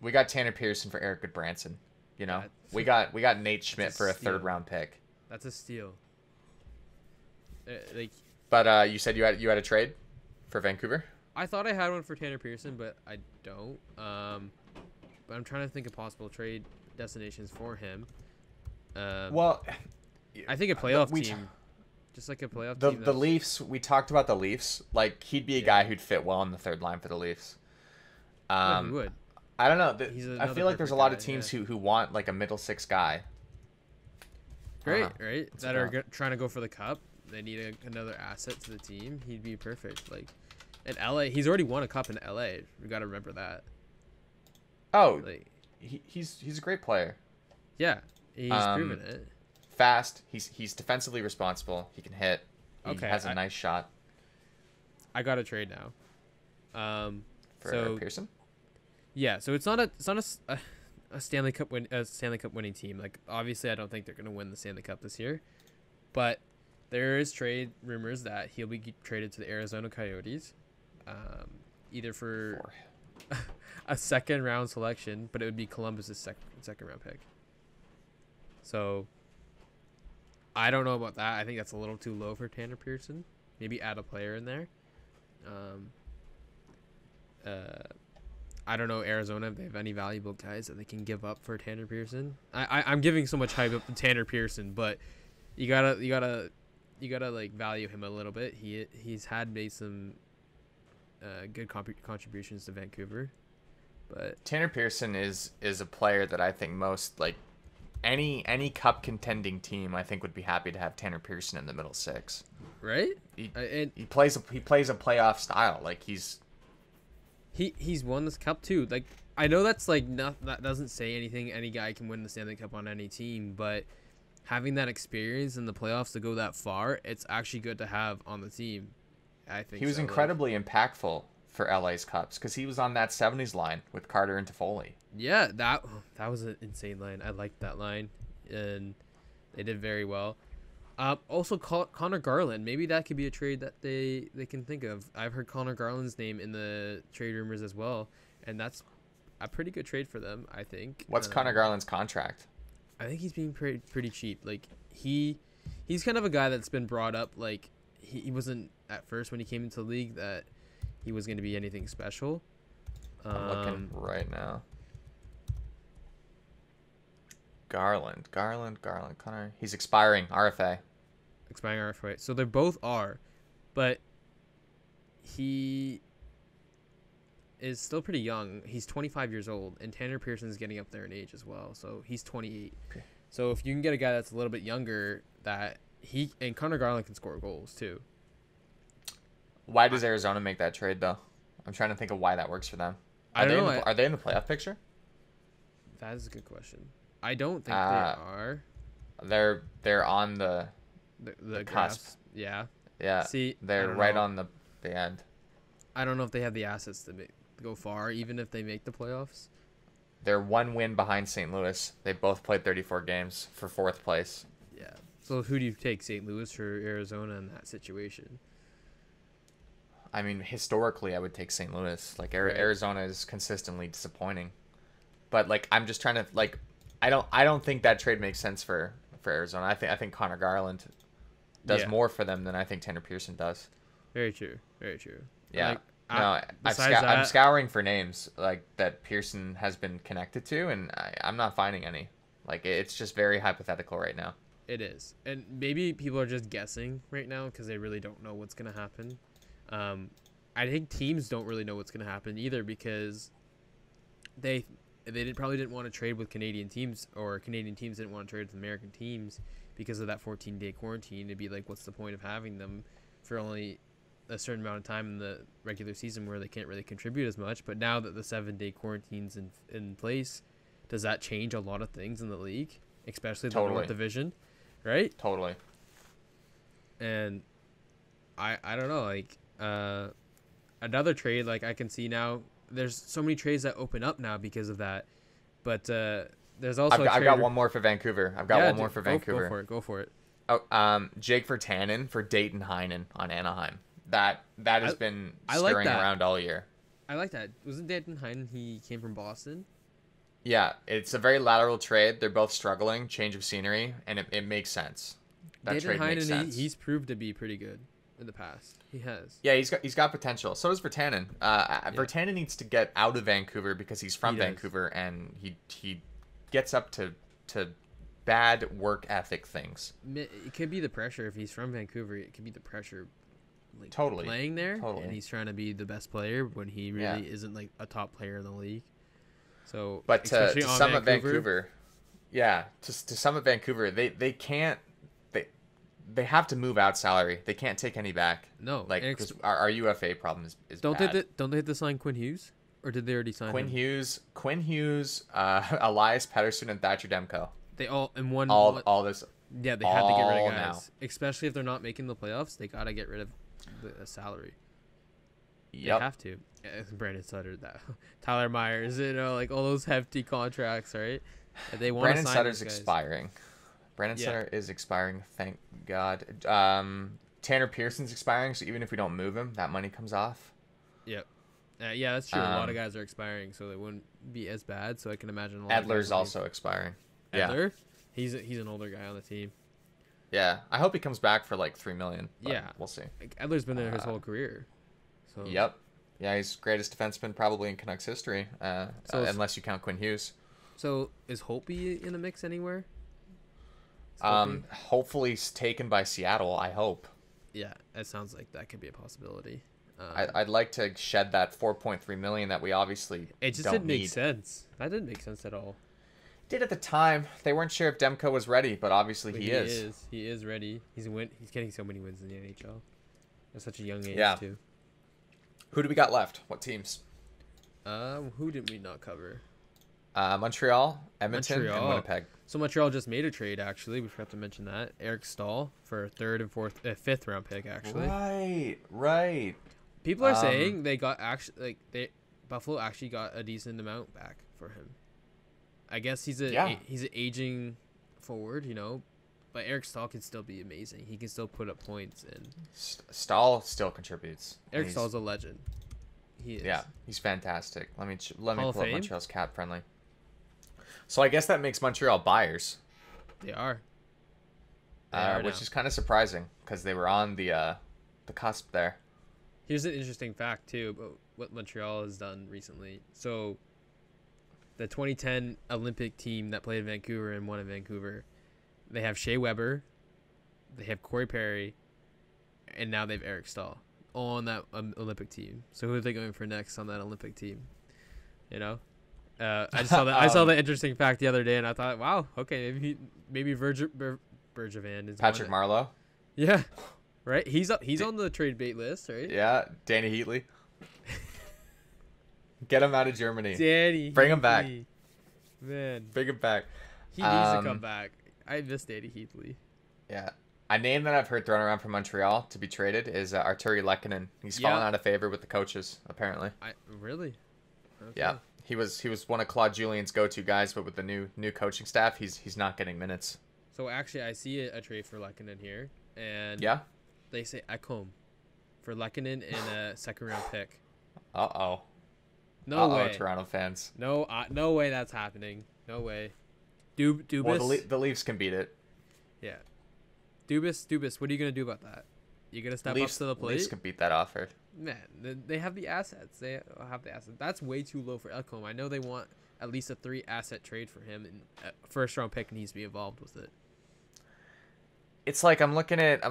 We got Tanner Pearson for Eric Goodbranson. We got Nate Schmidt for a 3rd round pick. That's a steal. But you said you had a trade for Vancouver? I thought I had one for Tanner Pearson, but I don't. But I'm trying to think of possible trade destinations for him. I think a playoff team. Just like a playoff team. The Leafs, we talked about the Leafs. Like, he'd be a guy who'd fit well on the 3rd line for the Leafs. He would. I don't know. I feel like there's a lot of teams who want, like, a middle 6 guy. Great, right? That are trying to go for the cup. They need another asset to the team. He'd be perfect. Like, in LA, he's already won a cup in LA. We got to remember that. Oh, he's a great player. Yeah, he's proven it. Fast. He's defensively responsible. He can hit. He has a nice shot. I got a trade now. For Pearson. Yeah, so it's not a Stanley Cup winning team. Like, obviously, I don't think they're gonna win the Stanley Cup this year, but there is trade rumors that he'll be traded to the Arizona Coyotes, either for a 2nd round selection, but it would be Columbus's second round pick. So I don't know about that. I think that's a little too low for Tanner Pearson. Maybe add a player in there. I don't know Arizona if they have any valuable guys that they can give up for Tanner Pearson. I'm giving so much hype up to Tanner Pearson, but you gotta like value him a little bit. He's made some good contributions to Vancouver, but Tanner Pearson is a player that I think most, like, any cup contending team I think would be happy to have Tanner Pearson in the middle 6. Right? He plays a playoff style. Like, he's won this cup too. Like, I know that's like that doesn't say anything. Any guy can win the Stanley Cup on any team, but having that experience in the playoffs to go that far, it's actually good to have on the team. I think he was incredibly impactful for LA's Cups because he was on that 70s line with Carter and Toffoli. Yeah, that was an insane line. I liked that line, and they did very well. Also, Connor Garland. Maybe that could be a trade that they can think of. I've heard Connor Garland's name in the trade rumors as well, and that's a pretty good trade for them, I think. What's Connor Garland's contract? I think he's being pretty cheap. Like, he's kind of a guy that's been brought up. Like, he wasn't at first when he came into the league that he was going to be anything special. I'm looking right now. Garland, Connor. He's expiring RFA. Expiring RFA. So they both are, but he is still pretty young. He's 25 years old, and Tanner Pearson's getting up there in age as well. So he's 28. Okay. So if you can get a guy that's a little bit younger, and Connor Garland can score goals too. Why does Arizona make that trade though? I'm trying to think of why that works for them. I don't know. Are they in the playoff picture? That is a good question. I don't think they are. They're on the cusp. cusp. Yeah. Yeah. See, they're right on the end. I don't know if they have the assets to go far, even if they make the playoffs. They're one win behind St. Louis. They both played 34 games for 4th place. Yeah. So who do you take, St. Louis or Arizona in that situation? I mean, historically, I would take St. Louis. Like Arizona is consistently disappointing, but like I'm just trying to like, I don't think that trade makes sense for Arizona. I think Connor Garland does more for them than I think Tanner Pearson does. Very true. Very true. Yeah. Like, I'm scouring for names like that Pearson has been connected to, and I'm not finding any. Like it's just very hypothetical right now. It is, and maybe people are just guessing right now because they really don't know what's gonna happen. I think teams don't really know what's going to happen either because they probably didn't want to trade with Canadian teams, or Canadian teams didn't want to trade with American teams because of that 14-day quarantine. It'd be like, what's the point of having them for only a certain amount of time in the regular season where they can't really contribute as much? But now that the 7-day quarantine's in place, does that change a lot of things in the league, especially the North Division, right? Totally. And I don't know, like another trade, like I can see now there's so many trades that open up now because of that, but there's also I've got one more for Vancouver. Go for it. Jake Virtanen for Dayton Heinen on Anaheim. That has been stirring around all year. I like that. Wasn't Dayton Heinen, he came from Boston? Yeah, it's a very lateral trade. They're both struggling, change of scenery, and it makes sense. That Dayton trade makes Heinen, sense. he's proved to be pretty good in the past. He has. Yeah, he's got potential. So does Virtanen. Virtanen needs to get out of Vancouver because he's from Vancouver, and he gets up to bad work ethic things. It could be the pressure if he's from Vancouver. It could be the pressure, like totally playing there, and he's trying to be the best player when he really isn't like a top player in the league. So, but to some of Vancouver, to some of Vancouver, they can't. They have to move out salary. They can't take any back. No, like our UFA problem is don't bad. Don't they have to sign Quinn Hughes, or did they already sign Quinn Hughes, Elias Pettersson, and Thatcher Demko? They all in one. All this. Yeah, they have to get rid of guys, especially if they're not making the playoffs. They gotta get rid of the salary. Yep. They have to. Brandon Sutter, Tyler Myers, like all those hefty contracts, right? They want Brandon Sutter's expiring. Brandon Sutter is expiring, thank God. Tanner Pearson's expiring, so even if we don't move him, that money comes off. Yep. Yeah, that's true. A lot of guys are expiring, so they wouldn't be as bad. So I can imagine a lot Edler's also expiring. Edler? Yeah. He's an older guy on the team. Yeah. I hope he comes back for like $3 million. Yeah. We'll see. Edler's been there his whole career. So. Yep. Yeah, he's greatest defenseman probably in Canucks history, unless you count Quinn Hughes. So is Holtby in the mix anywhere? Hopefully he's taken by Seattle, I hope. Yeah, it sounds like that could be a possibility. I'd like to shed that $4.3 million that we obvious't didn't make sense. That didn't make sense at all. Did at the time. They weren't sure if Demko was ready, but obviously he is. He is ready. He's getting so many wins in the NHL at such a young age too. Who do we got left? What teams? Who did we not cover? Montreal, Edmonton, and Winnipeg. So Montreal just made a trade, actually. We forgot to mention that. Eric Stahl for a 3rd and 5th round pick, actually. Right. People are saying Buffalo actually got a decent amount back for him. I guess he's an aging forward, but Eric Stahl can still be amazing. He can still put up points, and Stahl still contributes. Eric Stahl's a legend. He is. Yeah, he's fantastic. Let me pull up Montreal's cap friendly. So I guess that makes Montreal buyers. They are. Which is kind of surprising because they were on the cusp there. Here's an interesting fact too about what Montreal has done recently. So the 2010 Olympic team that played in Vancouver and won in Vancouver. They have Shea Weber, they have Corey Perry, and now they have Eric Stahl all on that Olympic team. So who are they going for next on that Olympic team? You know, I just saw that. I saw the interesting fact the other day, and I thought, wow, okay, maybe Bergevin is Patrick Marleau. Yeah, right. He's on the trade bait list, right? Yeah, Danny Heatley. Get him out of Germany. Bring him back. Man, bring him back. He needs to come back. I miss Danny Heatley. Yeah. A name that I've heard thrown around from Montreal to be traded is Artturi Lehkonen. He's fallen out of favor with the coaches, apparently. Really? Okay. Yeah. He was one of Claude Julien's go-to guys, but with the new coaching staff, he's not getting minutes. So actually, I see a trade for Lehkonen here, and they say Ekholm for Lehkonen and a second-round pick. Uh-oh. No way. Toronto fans. No way that's happening. No way. Dubas. Well, the Leafs can beat it. Yeah. Dubas, what are you going to do about that? You going to step up to the plate? Leafs can beat that offer. Man, they have the assets. They have the assets. That's way too low for Ekholm. I know they want at least a 3-asset trade for him, and a first-round pick needs to be involved with it. It's like I'm looking at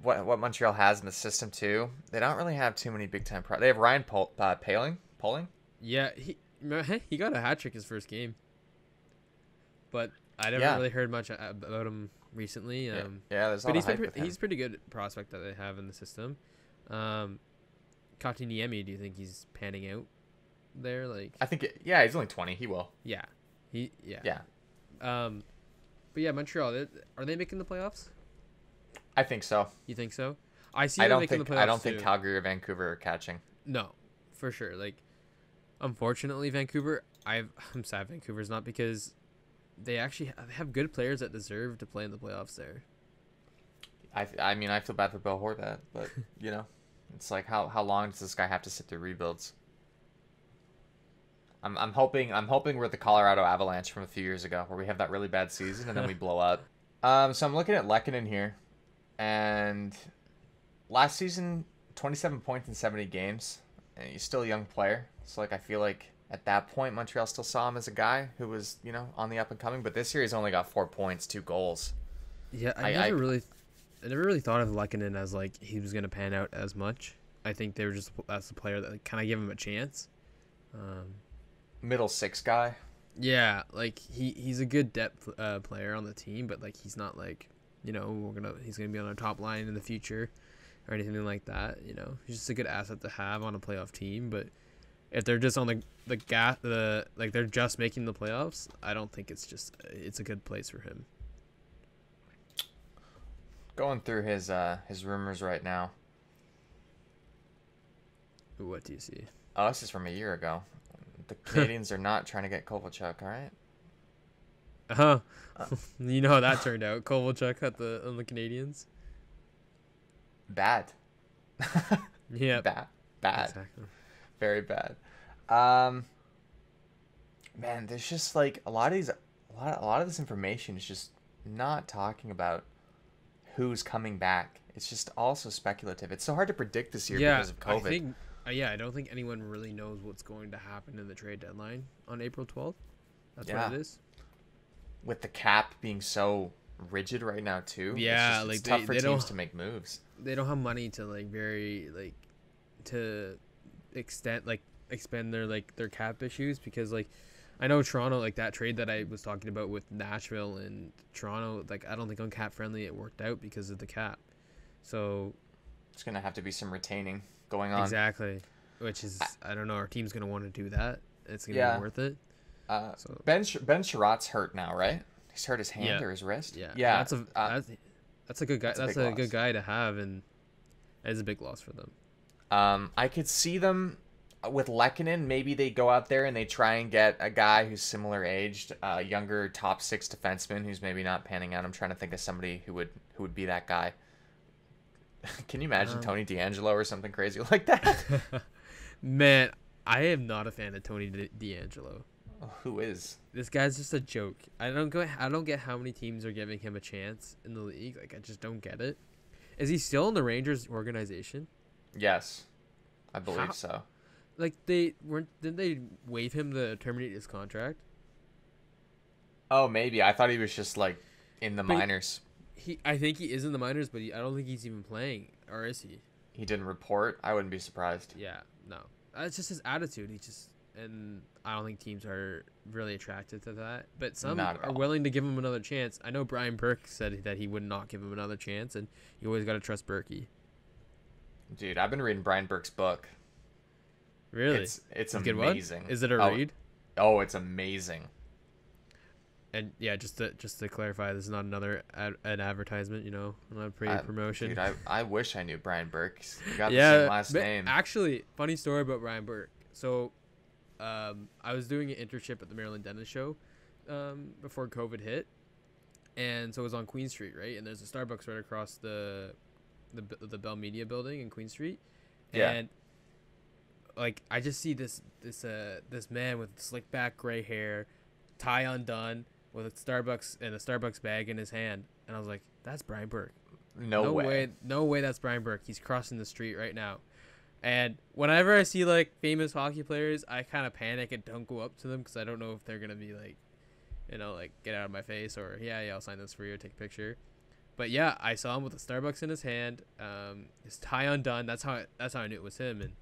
what Montreal has in the system too. They don't really have too many big-time they have Ryan Poehling. Yeah, he got a hat trick his first game, but I never really heard much about him recently. There's but he's pretty good prospect that they have in the system. Kotkaniemi, do you think he's panning out there? Like, I think he's only 20. He will. Yeah. Yeah. But yeah, Montreal, are they making the playoffs? I think so. You think so? I don't think Calgary or Vancouver are catching. No, for sure. Like, unfortunately, Vancouver. I'm sad Vancouver's not, because they actually have good players that deserve to play in the playoffs there. I mean, I feel bad for Bill Horvat, but you know, it's like how long does this guy have to sit through rebuilds? I'm hoping we're the Colorado Avalanche from a few years ago, where we have that really bad season and then we blow up. So I'm looking at Lehkonen here, and last season 27 points in 70 games, and he's still a young player. So like I feel like at that point Montreal still saw him as a guy who was, you know, on the up and coming. But this year he's only got 4 points, 2 goals. Yeah, I never really thought of Lehkonen as like he was gonna pan out as much. I think they were just that's a player that kind of gave him a chance. Middle six guy. Yeah, like he's a good depth player on the team, but like he's not like, you know, he's gonna be on our top line in the future or anything like that. You know, he's just a good asset to have on a playoff team. But if they're just on like they're just making the playoffs, I don't think it's a good place for him. Going through his rumors right now. What do you see? Oh, this is from a year ago. The Canadians are not trying to get Kovalchuk, all right? You know how that turned out. Kovalchuk on the Canadians. Bad. Yeah. Bad. Exactly. Very bad. Man, there's just like a lot of this information is just not talking about who's coming back. It's just also speculative. It's so hard to predict this year because of COVID. I don't think anyone really knows what's going to happen in the trade deadline on April 12th. That's what it is. With the cap being so rigid right now too. Yeah, it's tough for teams to make moves. They don't have money to expand their cap issues, because like I know Toronto, like that trade that I was talking about with Nashville and Toronto, like I don't think on cap friendly it worked out because of the cap. So it's gonna have to be some retaining going on. Exactly. Which is, I don't know, our team's going to want to do that. It's going to be worth it. So Ben Sherratt's hurt now, right? He's hurt his hand or his wrist? Yeah. That's a good guy. That's a good guy to have, and it's a big loss for them. I could see them with Lehkonen. Maybe they go out there and they try and get a guy who's similar aged, younger top 6 defenseman who's maybe not panning out. I'm trying to think of somebody who would be that guy. Can you imagine Tony DeAngelo or something crazy like that? Man, I am not a fan of Tony DeAngelo. Oh, who is? This guy's just a joke. I don't get how many teams are giving him a chance in the league. Like, I just don't get it. Is he still in the Rangers organization? Yes, I believe so. Like didn't they waive him to terminate his contract? Oh, maybe. I thought he was just like in the minors. I think he is in the minors, but I don't think he's even playing, or is he? He didn't report. I wouldn't be surprised. Yeah, no. That's just his attitude. And I don't think teams are really attracted to that. But some are willing to give him another chance. I know Brian Burke said that he would not give him another chance, and you always got to trust Berkey. Dude, I've been reading Brian Burke's book. Really? It's amazing. Is it a read? Oh, it's amazing. And yeah, just to clarify, this is not another an advertisement, not a promotion. Dude, I wish I knew Brian Burke. He got the same last name. Actually, funny story about Brian Burke. So, I was doing an internship at the Maryland Dentist Show before COVID hit, and so it was on Queen Street, right? And there's a Starbucks right across the Bell Media building in Queen Street, and like I just see this man with slick back gray hair, tie undone, with a Starbucks bag in his hand, and I was like, that's Brian Burke. No way that's Brian Burke. He's crossing the street right now. And whenever I see like famous hockey players, I kind of panic and don't go up to them because I don't know if they're gonna be like, like get out of my face, or yeah, I'll sign this for you or take a picture. But yeah, I saw him with a Starbucks in his hand, his tie undone. That's how I knew it was him, and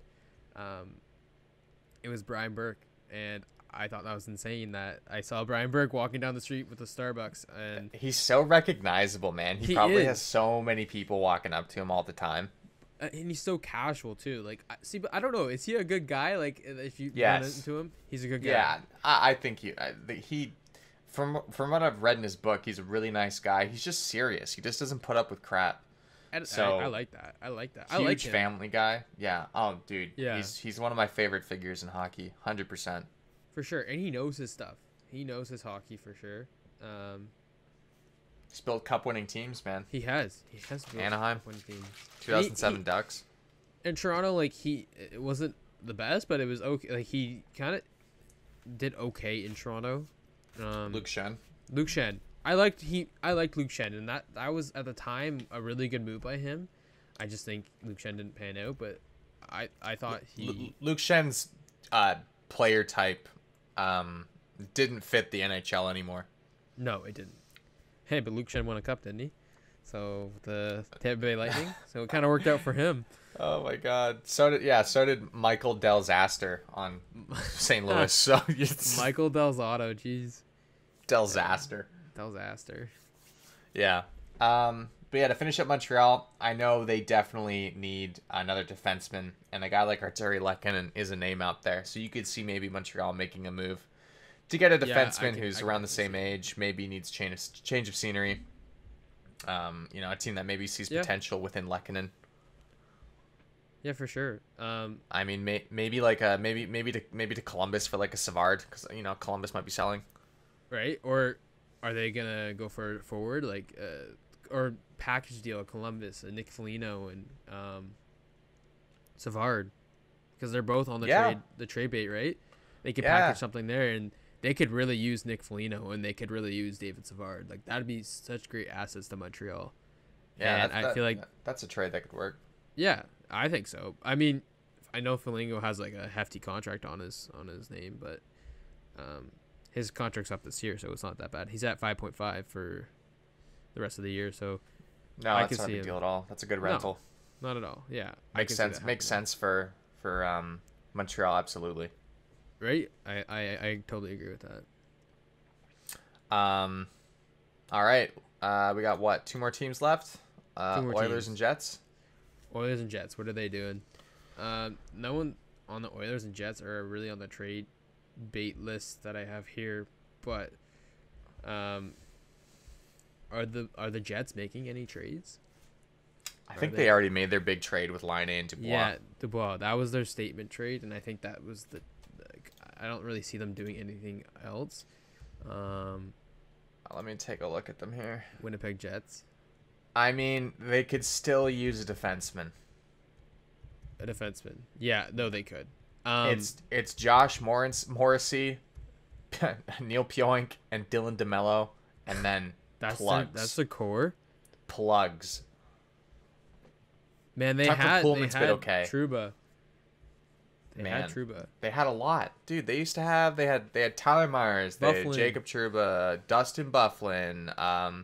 it was Brian Burke. And I thought that was insane that I saw Brian Burke walking down the street with a Starbucks, and he's so recognizable, man. He probably has so many people walking up to him all the time. And he's so casual too. Like, but I don't know. Is he a good guy? Like, if you run into him, he's a good guy. Yeah, I think he. From what I've read in his book, he's a really nice guy. He's just serious. He just doesn't put up with crap. So I like that. I like that. Huge family guy. Yeah. Oh, dude. Yeah. He's one of my favorite figures in hockey. 100%. For sure, and he knows his stuff. He knows his hockey for sure. He's built cup-winning teams, man. He has built Anaheim, cup-winning teams. 2007 Ducks. In Toronto, like it wasn't the best, but it was okay. Like he kind of did okay in Toronto. Luke Shen. I liked Luke Shen, and that was at the time a really good move by him. I just think Luke Shen didn't pan out, but I thought Luke Shen's player type didn't fit the NHL anymore. No, it didn't. Hey, but Luke Shen won a cup, didn't he? So the Tampa Bay Lightning. So it kind of worked out for him. Oh my God. So did Michael Delzaster on St. Louis. So Michael Delzato, jeez. Delzaster. Yeah. But yeah, to finish up Montreal, I know they definitely need another defenseman, and a guy like Arturi Lehkonen is a name out there. So you could see maybe Montreal making a move to get a defenseman who's around the same age, maybe needs change of scenery. A team that maybe sees potential within Lehkonen. Yeah, for sure. I mean, maybe to Columbus for like a Savard, because Columbus might be selling. Right? Or are they gonna go for forward or package deal Columbus, Nick Foligno and Savard, because they're both on the trade bait, right? They could package something there, and they could really use Nick Foligno, and they could really use David Savard. Like, that'd be such great assets to Montreal. Yeah, and I feel like that's a trade that could work. Yeah, I think so. I mean, I know Foligno has like a hefty contract on his name, but his contract's up this year, so it's not that bad. He's at 5.5 for the rest of the year, so no, that's not a big deal at all. That's a good rental. No, not at all. Yeah, makes sense. Makes sense for Montreal, absolutely. Right, I totally agree with that. All right, we got what? 2 more teams left. Oilers teams. And Jets. Oilers and Jets. What are they doing? No one on the Oilers and Jets are really on the trade bait list that I have here, but are the Jets making any trades? I think they already made their big trade with Line A and Dubois. Yeah, Dubois. That was their statement trade, and I think that was I don't really see them doing anything else. Let me take a look at them here. Winnipeg Jets. I mean, they could still use a defenseman. Yeah, no, they could. It's Josh Morrissey, Neil Pionk, and Dylan DeMello, and then plugs. That's the core. Plugs. Man, they had okay. Trouba. They had Trouba. They had a lot, dude. They had Tyler Myers, they had Jacob Trouba, Dustin Byfuglien.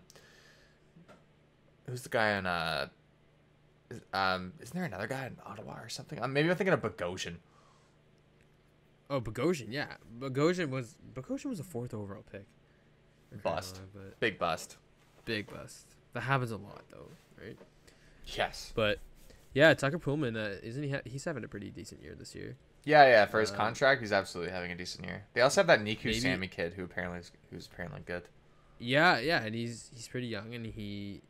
Who's the guy on isn't there another guy in Ottawa or something? Maybe I'm thinking of Bogosian. Oh, Bogosian, yeah. Bogosian was a 4th overall pick. Bust. Big bust. Big bust. That happens a lot though, right? Yes. But yeah, Tucker Pullman, isn't he's having a pretty decent year this year. Yeah, for his contract, he's absolutely having a decent year. They also have that Niku Sammy kid who's apparently good. Yeah, and he's pretty young, and he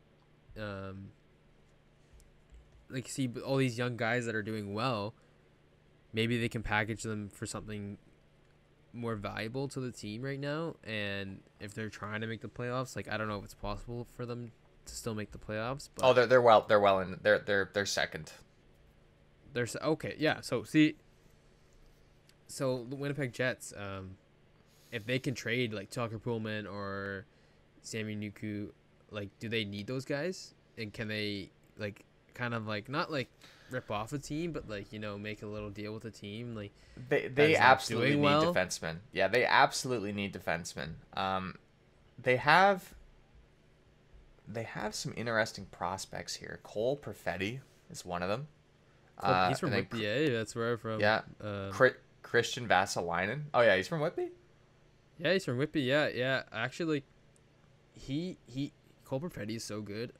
see all these young guys that are doing well, maybe they can package them for something more valuable to the team right now. And if they're trying to make the playoffs, like I don't know if it's possible for them to still make the playoffs. But they're well in. They're second. They're okay. Yeah. So the Winnipeg Jets, if they can trade like Tucker Pullman or Sammy Niku, like do they need those guys? And can they like kind of like not like rip off a team, but like make a little deal with a team? Like they absolutely need defensemen. Yeah, they absolutely need defensemen. They have some interesting prospects here. Cole Perfetti is one of them. He's from Whitby. That's where I'm from. Yeah. Christian Vassalainen. Oh yeah, he's from Whitby. Yeah, he's from Whitby. Yeah. Actually, Cole Perfetti is so good.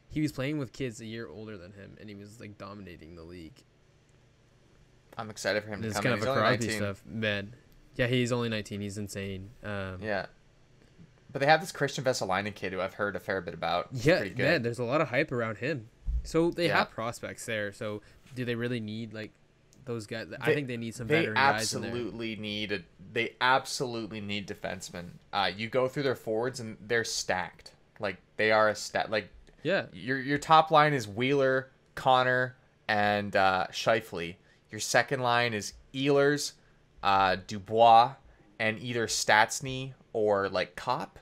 He was playing with kids a year older than him, and he was like dominating the league. I'm excited for him to come in. He's kind of a Crosby stuff, man. Yeah, he's only 19. He's insane. Yeah. But they have this Christian Vassalainen kid who I've heard a fair bit about. He's pretty good. Man, there's a lot of hype around him. So they have prospects there. So do they really need like those guys? I think they need some veteran guys in there. They absolutely need defensemen. You go through their forwards and they're stacked. Like they are your top line is Wheeler, Connor, and Scheifele. Your second line is Ehlers, Dubois, and either Stastny or like Kopp.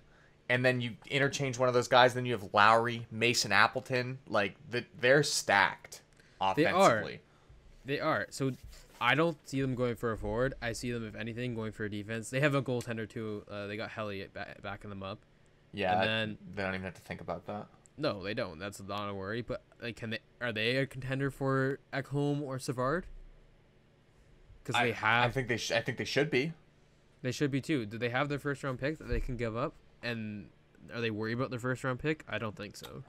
And then you interchange one of those guys. Then you have Lowry, Mason Appleton. Like they're stacked offensively. They are. So I don't see them going for a forward. I see them, if anything, going for a defense. They have a goaltender too. They got Helly backing them up. Yeah, and then they don't even have to think about that. No, they don't. That's not a worry. But like, are they a contender for Ekholm or Savard? Because they have. I think they should be. They should be too. Do they have their first round pick that they can give up? And are they worried about their first round pick? I don't think so.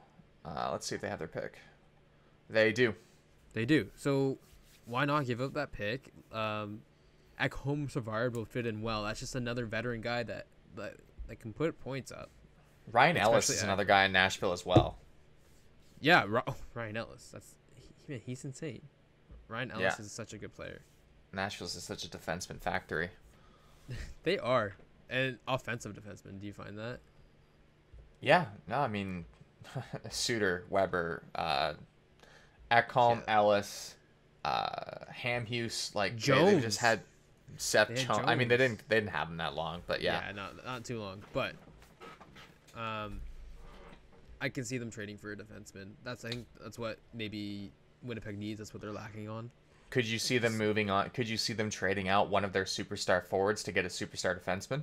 Let's see if they have their pick. They do. They do. So why not give up that pick? Ekholm Savard will fit in well. That's just another veteran guy that can put points up. Ryan Ellis is another guy in Nashville as well. Yeah, Ryan Ellis. He's insane. Ryan Ellis is such a good player. Nashville's is such a defenseman factory. They are. And offensive defenseman, do you find that? Yeah. No, I mean, Suter, Weber, Ekholm, Ellis, Hamhuis, like Jones. They just had Seth Jones. I mean, they didn't have him that long, but yeah. Yeah, not too long, but I can see them trading for a defenseman. I think that's what maybe Winnipeg needs. That's what they're lacking on. Could you see them moving on? Could you see them trading out one of their superstar forwards to get a superstar defenseman?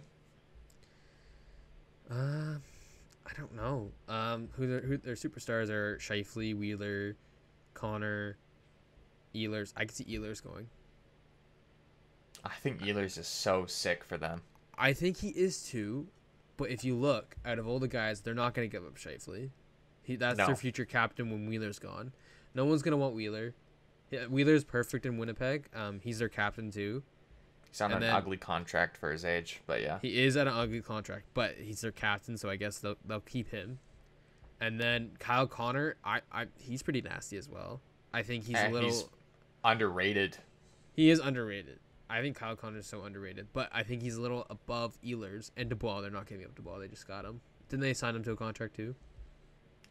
I don't know. Who their superstars are: Scheifele, Wheeler, Connor, Ehlers. I could see Ehlers going. I think Ehlers is so sick for them. I think he is too, but if you look, out of all the guys, they're not going to give up Scheifele. That's their future captain when Wheeler's gone. No one's going to want Wheeler. Wheeler's perfect in Winnipeg. He's their captain too. He's on an ugly contract for his age, but yeah. He is at an ugly contract, but he's their captain, so I guess they'll keep him. And then Kyle Connor, he's pretty nasty as well. I think he's he's underrated. He is underrated. I think Kyle Connor is so underrated, but I think he's a little above Ehlers and Dubois. They're not giving up Dubois. They just got him. Didn't they sign him to a contract too?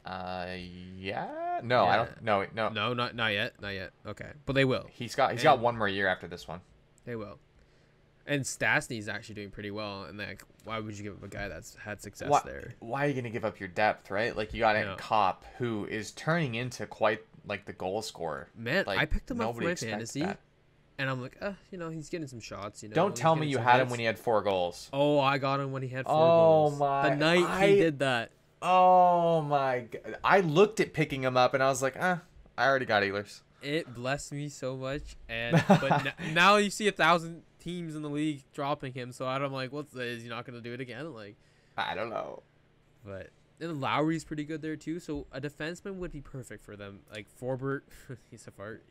Yeah. No, I don't. No. No, not yet. Okay, but they will. He's got one more year after this one. They will. And Stastny's actually doing pretty well. And like, why would you give up a guy that's had success there? Why are you gonna give up your depth, right? Like you got Kopp, who is turning into quite like the goal scorer. Man, like, I picked him up for my fantasy. And I'm like, he's getting some shots. Don't he's tell me getting you some had him hits. when he had 4 goals. Oh, I got him when he had 4 Oh goals. my! The night he did that. Oh my God. I looked at picking him up and I was like, I already got Ehlers. It blessed me so much, but now you see 1,000 teams in the league dropping him. So I'm like, is he not gonna do it again? Like, I don't know. But and Lowry's pretty good there too. So a defenseman would be perfect for them. Like Forbert, he's a fart.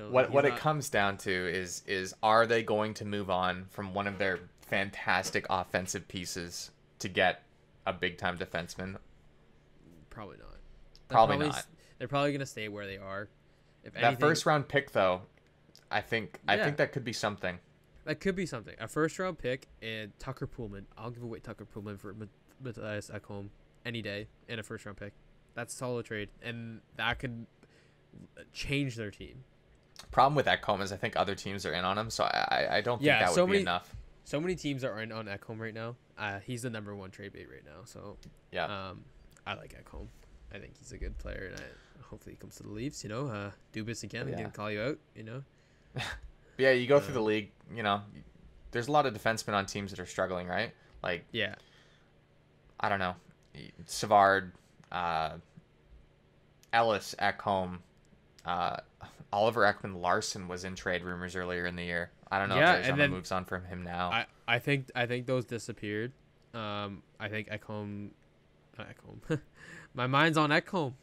What it comes down to is are they going to move on from one of their fantastic offensive pieces to get a big time defenseman? Probably not. Probably not. They're probably gonna stay where they are. If that anything, first round pick though, I think that could be something. That could be something. A first round pick and Tucker Pullman. I'll give away Tucker Pullman for Matthias Ekholm any day and a first round pick. That's a solid trade, and that could change their team. Problem with Ekholm is I think other teams are in on him, so I don't think that would be enough. So many teams are in on Ekholm right now. He's the number 1 trade bait right now. So yeah, I like Ekholm. I think he's a good player, and hopefully he comes to the Leafs. Dubas again. He can call you out. Yeah, you go through the league. There's a lot of defensemen on teams that are struggling, right? Like I don't know, Savard, Ellis, Ekholm, Oliver Ekman-Larsson was in trade rumors earlier in the year. I don't know if Arizona moves on from him now. I think those disappeared. I think Ekholm. My mind's on Ekholm.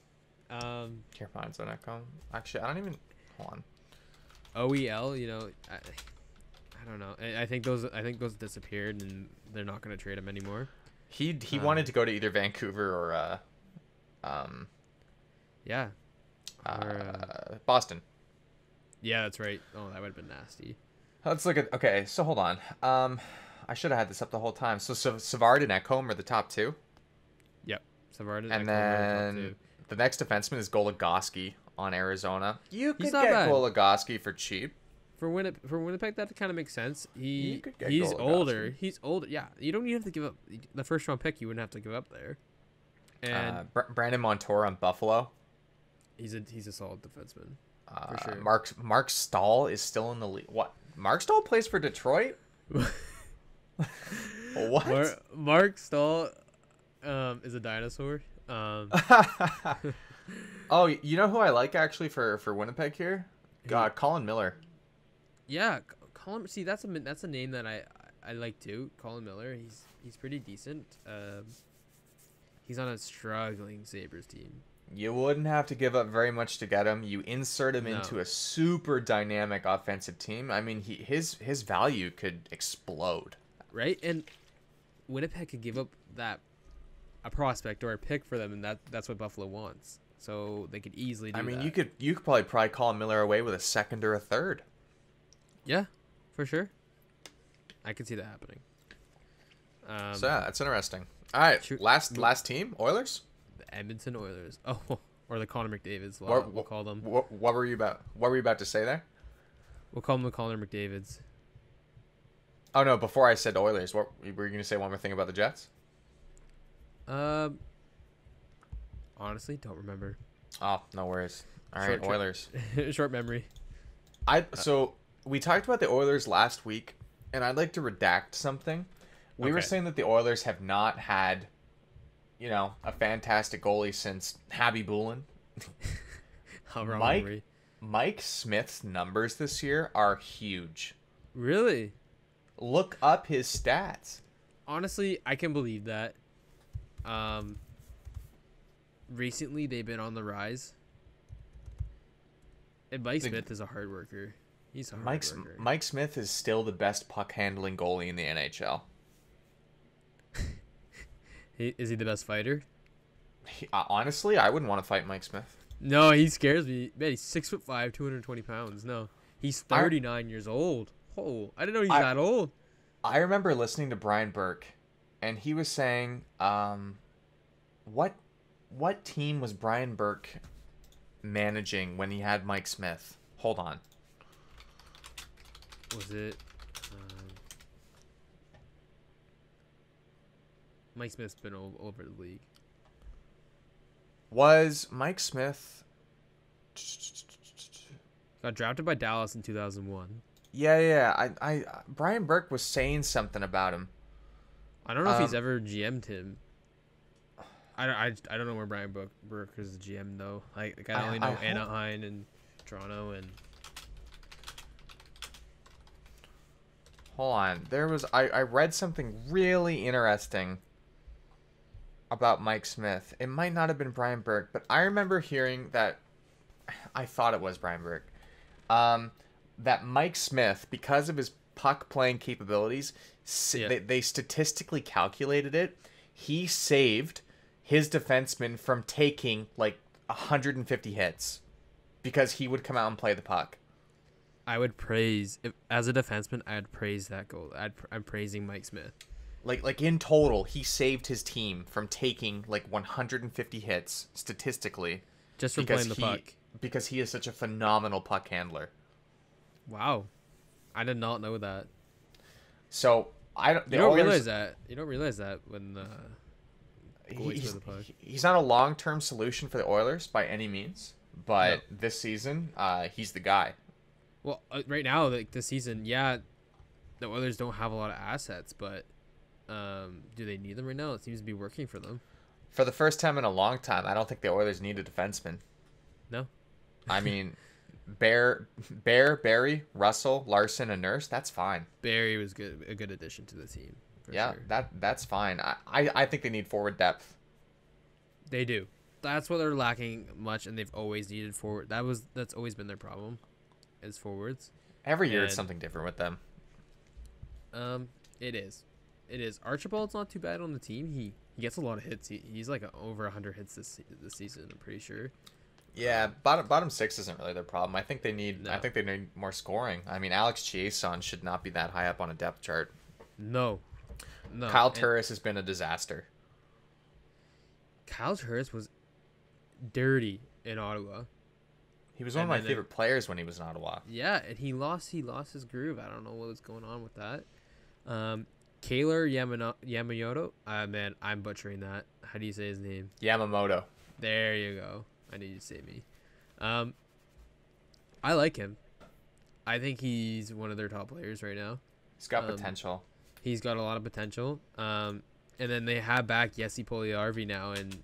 Your mind's on Ekholm. Actually, I don't even. Hold on. OEL, I don't know. I think those disappeared, and they're not going to trade him anymore. He wanted to go to either Vancouver or Boston. Yeah, that's right. Oh, that would have been nasty. Let's look at. Okay, so hold on. I should have had this up the whole time. So Savard and Ekholm are the top 2. Yep, Savard and Ekholm are the top 2. The next defenseman is Goligoski on Arizona. You could get Goligoski for cheap. For Winnipeg, that kind of makes sense. He's Goligoski. older. He's older. Yeah, you don't even have to give up the first round pick. You wouldn't have to give up there. And Brandon Montour on Buffalo. He's a solid defenseman for sure. Mark Stahl is still in the league. What? Mark Stahl plays for Detroit? What? Mark Stahl is a dinosaur. Oh, you know who I like actually for Winnipeg here? Colin Miller. Yeah, Colin. See, that's a name that I like too. Colin Miller. He's pretty decent. He's on a struggling Sabres team. You wouldn't have to give up very much to get him. You insert him into a super dynamic offensive team. I mean, his value could explode. Right, and Winnipeg could give up a prospect or a pick for them, and that's what Buffalo wants. So they could easily do that. I mean, you could probably call Miller away with a second or a third. Yeah, for sure. I could see that happening. So yeah, that's interesting. All right, last team, Oilers. The Edmonton Oilers. Oh, or the Connor McDavids. We'll call them. What were you about to say there? We'll call them the Connor McDavids. Oh no! Before I said Oilers, what were you going to say? One more thing about the Jets? Honestly, don't remember. Oh, no worries. All right, Oilers. Short memory. So we talked about the Oilers last week, and I'd like to redact something. We were saying that the Oilers have not had, a fantastic goalie since Habby Boulin. How wrong were we? Mike Smith's numbers this year are huge. Really? Look up his stats. Honestly, I can believe that. Recently, they've been on the rise. And Mike Smith is a hard worker. He's a hard worker. Mike Smith is still the best puck-handling goalie in the NHL. Is he the best fighter? Honestly, I wouldn't want to fight Mike Smith. No, he scares me. Man, he's 6'5", 220 pounds. No, he's 39 years old. Oh, I didn't know he's that old. I remember listening to Brian Burke, and he was saying, what team was Brian Burke managing when he had Mike Smith? Hold on. Was it? Mike Smith's been all over the league. Was Mike Smith... Got drafted by Dallas in 2001. Yeah. Brian Burke was saying something about him. I don't know if he's ever GM'd him. I don't know where Brian Burke is the GM though. I only know Anaheim and Toronto and. Hold on. I read something really interesting about Mike Smith. It might not have been Brian Burke, but I remember hearing that. I thought it was Brian Burke. That Mike Smith, because of his puck playing capabilities, they statistically calculated it. He saved his defenseman from taking like 150 hits because he would come out and play the puck. I would praise, as a defenseman, I'd praise that goal. I'm praising Mike Smith. Like in total, he saved his team from taking like 150 hits statistically. Just from playing the puck. Because he is such a phenomenal puck handler. Wow. I did not know that. So, You don't realize that when he's not a long-term solution for the Oilers by any means, but this season, he's the guy. Well, right now, like this season, the Oilers don't have a lot of assets, but do they need them right now? It seems to be working for them. For the first time in a long time, I don't think the Oilers need a defenseman. No. I mean, Barry, Russell, Larson, and Nurse, that's fine. Barry was a good addition to the team. Sure. That's fine. I think they need forward depth. They do. That's what they're lacking much, and they've always needed forward. That's always been their problem, is forwards. Every year it's something different with them. It is. Archibald's not too bad on the team. He gets a lot of hits. He's like over 100 hits this season. I'm pretty sure. Yeah, bottom six isn't really their problem. I think they need more scoring. I mean, Alex Chiasson should not be that high up on a depth chart. No. Kyle Turris has been a disaster. Kyle Turris was dirty in Ottawa. He was one of my favorite players when he was in Ottawa. Yeah, and he lost his groove. I don't know what was going on with that. Kaylor Yamamoto. Man, I'm butchering that. How do you say his name? Yamamoto. There you go. I need you to say me. I like him. I think he's one of their top players right now. He's got potential. He's got a lot of potential. And then they have back Jesse Puljujärvi now, and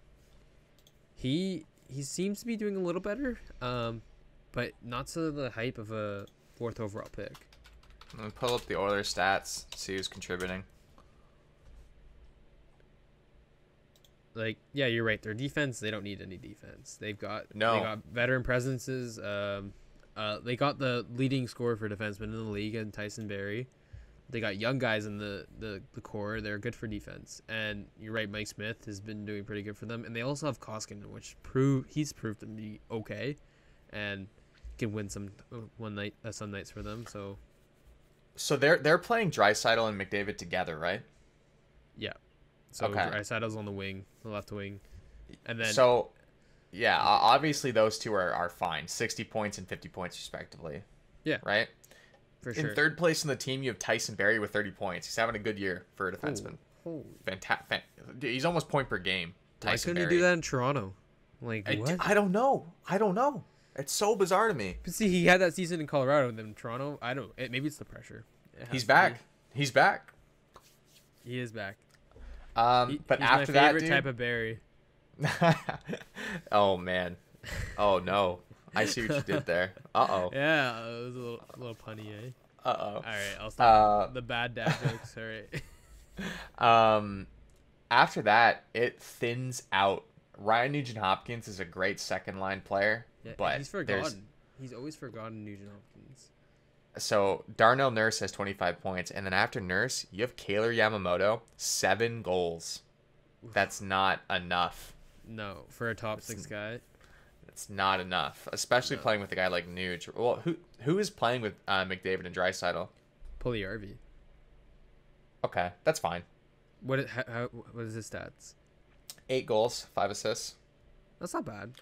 he seems to be doing a little better, but not to the hype of a 4th overall pick. I'm going to pull up the Oilers stats, see who's contributing. Like, yeah, you're right. Their defense, they don't need any defense. They got veteran presences. They got the leading scorer for defenseman in the league in Tyson Barry. They got young guys in the core. They're good for defense. And you're right, Mike Smith has been doing pretty good for them. And they also have Koskinen, which he's proved to be okay and can win some nights for them. So they're playing Draisaitl and McDavid together, right? Yeah. So Draisaitl's on the left wing. And then obviously those two are fine. 60 points and 50 points respectively. Yeah. Right? For sure. In third place in the team, you have Tyson Barry with 30 points. He's having a good year for a defenseman. Fantastic. He's almost point per game. Why couldn't he do that in Toronto? Like, what? I don't know. It's so bizarre to me. But see, he had that season in Colorado, and then in Toronto, maybe it's the pressure. He's back. He is back. But he's after my that, favorite dude, type of Barry. Oh man. Oh no. I see what you did there. Uh-oh. Yeah, it was a little punny, eh? Uh-oh. All right, I'll stop the bad dad jokes. All right. After that, it thins out. Ryan Nugent-Hopkins is a great second-line player, but he's forgotten. He's always forgotten Nugent-Hopkins. So Darnell Nurse has 25 points, and then after Nurse, you have Kaylor Yamamoto, 7 goals. That's not enough. No, for a top 6 guy. It's not enough, especially playing with a guy like Nuge. Well, who is playing with McDavid and Draisaitl? Puljujärvi. Okay, that's fine. What is his stats? 8 goals, 5 assists. That's not bad.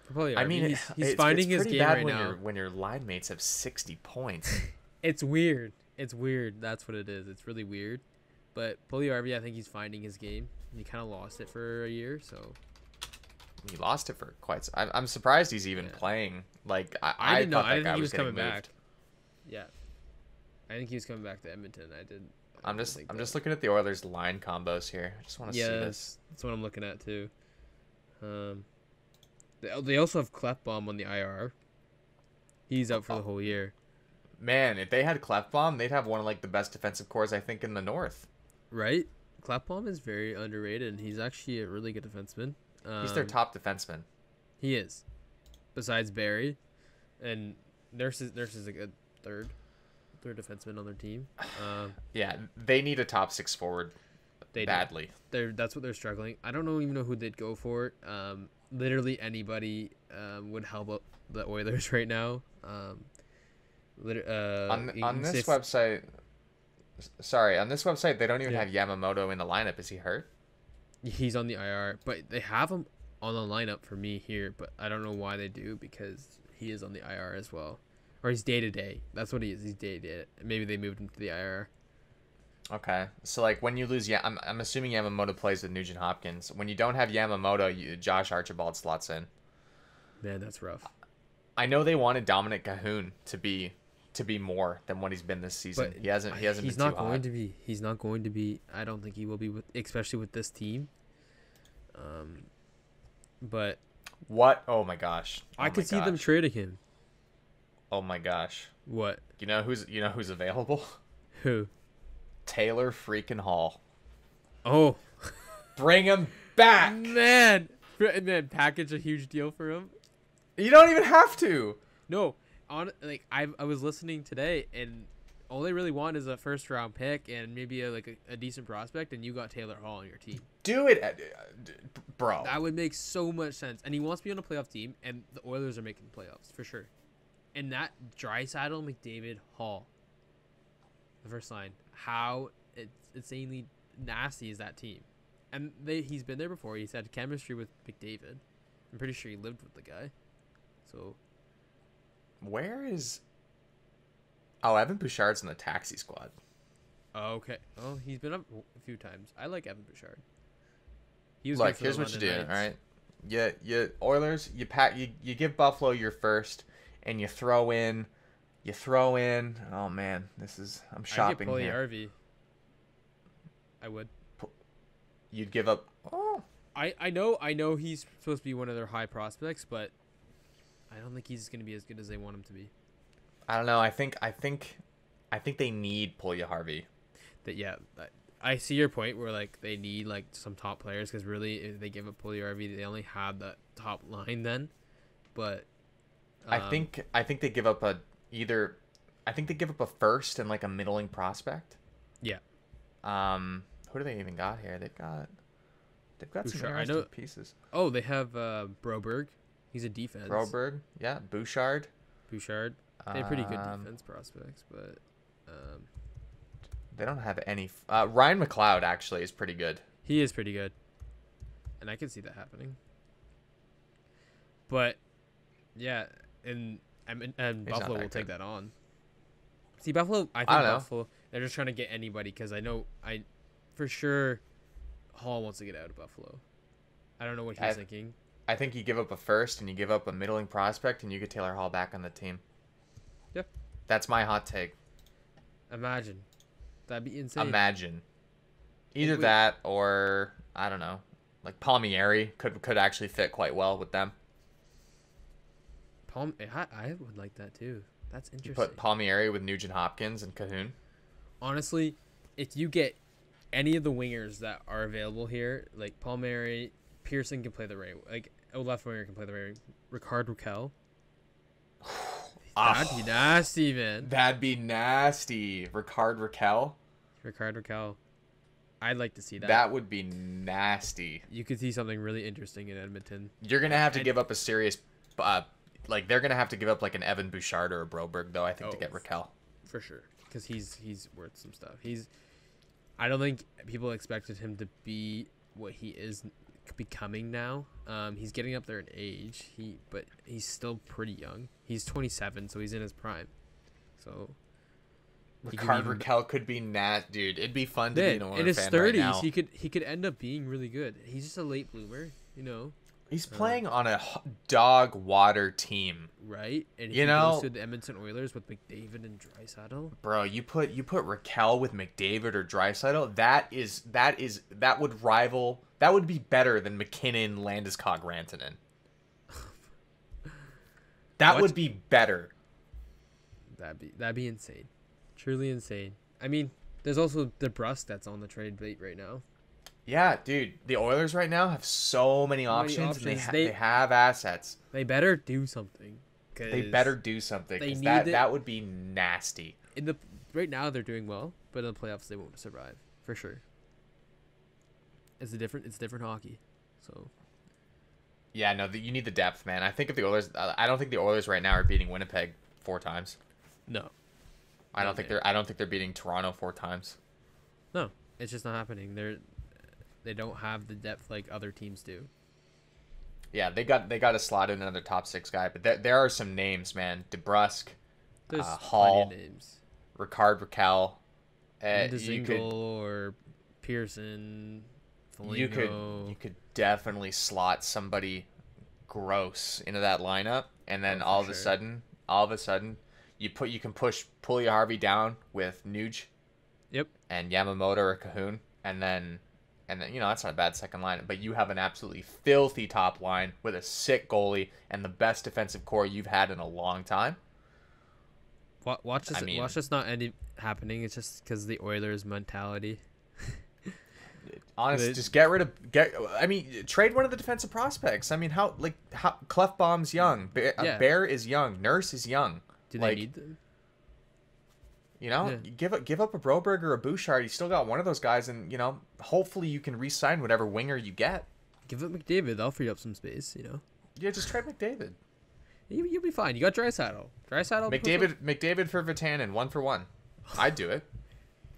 For Puljujärvi. I mean, he's finding his game right now. When your line mates have 60 points. It's weird. That's what it is. It's really weird. But Puljujärvi, I think he's finding his game. He kind of lost it for a year, so. He lost it for quite. I'm surprised he's even playing. Like I didn't know. I didn't think he was coming back. Yeah. I think he's coming back to Edmonton. I'm just looking at the Oilers line combos here. I just want to see this. That's what I'm looking at too. They also have Klefbom on the IR. He's out for the whole year. Man, if they had Klefbom, they'd have one of like the best defensive cores I think in the North. Right? Klefbom is very underrated, and he's actually a really good defenseman. He's their top defenseman. He is. Besides Barry, and Nurse is a good third defenseman on their team. Yeah, they need a top 6 forward badly. That's what they're struggling. I don't even know who they'd go for. Literally anybody would help out the Oilers right now. On this website, they don't even have Yamamoto in the lineup. Is he hurt? He's on the IR, but they have him on the lineup for me here, but I don't know why they do, because he is on the IR as well. Or he's day-to-day. That's what he is. He's day-to-day. Maybe they moved him to the IR. Okay. So, like, when you lose... I'm assuming Yamamoto plays with Nugent Hopkins. When you don't have Yamamoto, Josh Archibald slots in. Man, that's rough. I know they wanted Dominic Cahoon to be more than what he's been this season. But he hasn't been too hot. He's not going to be. I don't think he will be, especially with this team. But... What? Oh, my gosh. I could see them trading him. Oh my gosh. What? You know who's available? Who? Taylor freaking Hall. Oh. Bring him back. Man, package a huge deal for him. You don't even have to. No. I was listening today, and all they really want is a first round pick and maybe a decent prospect, and you got Taylor Hall on your team. Do it, bro. That would make so much sense. And he wants to be on a playoff team, and the Oilers are making playoffs for sure. And that Draisaitl, McDavid, Hall, the first line, how insanely nasty is that team? And he's been there before. He's had chemistry with McDavid. I'm pretty sure he lived with the guy. So, where is? Oh, Evan Bouchard's in the taxi squad. Okay. Oh, he's been up a few times. I like Evan Bouchard. Look, here's what you do. All right, you Oilers, you give Buffalo your first. And you throw in. Oh man, I'm shopping I'd get here. RV. I would. You'd give up. Oh. I know he's supposed to be one of their high prospects, but I don't think he's going to be as good as they want him to be. I don't know. I think they need Puljujarvi. I see your point where like they need like some top players, because really if they give up Puljujarvi, they only have that top line then, but. I think they give up a first and like a middling prospect. Yeah. Who do they even got here? They've got Bouchard. Some interesting pieces. Oh, they have Broberg. He's a defense. Broberg, yeah. Bouchard. They have pretty good defense prospects, but they don't have any. Ryan McLeod actually is pretty good. He is pretty good, and I can see that happening. But yeah. And Buffalo will take that on. See, Buffalo, I think Buffalo, they're just trying to get anybody, because for sure, Hall wants to get out of Buffalo. I don't know what he's thinking. I think you give up a first and you give up a middling prospect and you get Taylor Hall back on the team. Yep. That's my hot take. Imagine. That'd be insane. Imagine. Either that or, I don't know, like Palmieri could actually fit quite well with them. I would like that too. That's interesting. You put Palmieri with Nugent Hopkins and Cahoon. Honestly, if you get any of the wingers that are available here, like Palmieri, Pearson can play the right, like a left winger can play the right. Rakell. That'd be nasty, man. That'd be nasty. Rakell. I'd like to see that. That would be nasty. You could see something really interesting in Edmonton. You're gonna have to give up a serious. Like they're gonna have to give up like an Evan Bouchard or a Broberg though, I think, to get Rakell. For sure, because he's worth some stuff. I don't think people expected him to be what he is becoming now. He's getting up there in age. But he's still pretty young. He's 27, so he's in his prime. So Rakell could be dude. It'd be fun to be an Oilers fan right now. In his 30s, he could end up being really good. He's just a late bloomer, you know. He's playing on a dog water team, right? And if you he know, goes to the Edmonton Oilers with McDavid and Draisaitl, bro, you put Rakell with McDavid or Draisaitl, that would rival. That would be better than McKinnon, Landeskog, Rantanen. That would be better. That'd be insane, truly insane. I mean, there's also DeBrusque that's on the trade bait right now. Yeah, dude, the Oilers right now have so many options. And they have assets. They better do something. They better do something. Because that would be nasty. Right now they're doing well, but in the playoffs they won't survive for sure. It's different hockey, so. Yeah, no, you need the depth, man. I think if the Oilers, I don't think the Oilers right now are beating Winnipeg 4 times. No. I don't think they're beating Toronto 4 times. No, it's just not happening. They don't have the depth like other teams do. Yeah, they got to slot in another top 6 guy, but there are some names, man. DeBrusque, Hall, names. Rakell, or Pearson. You could definitely slot somebody gross into that lineup, and then all of a sudden, you can push Puljujärvi down with Nuge. Yep. And Yamamoto or Cahoon, and then that's not a bad second line, but you have an absolutely filthy top line with a sick goalie and the best defensive core you've had in a long time. Watch this not end happening. It's just because the Oilers mentality. Honestly, just trade one of the defensive prospects. I mean, how Clefbaum's young, Bear is young, Nurse is young. Do they need them? You know, give up a Broberg or a Bouchard. You still got one of those guys, and hopefully you can re-sign whatever winger you get. Give up McDavid. They'll free up some space. Yeah, just trade McDavid. You'll be fine. You got Draisaitl. McDavid for Virtanen, 1-for-1. I'd do it.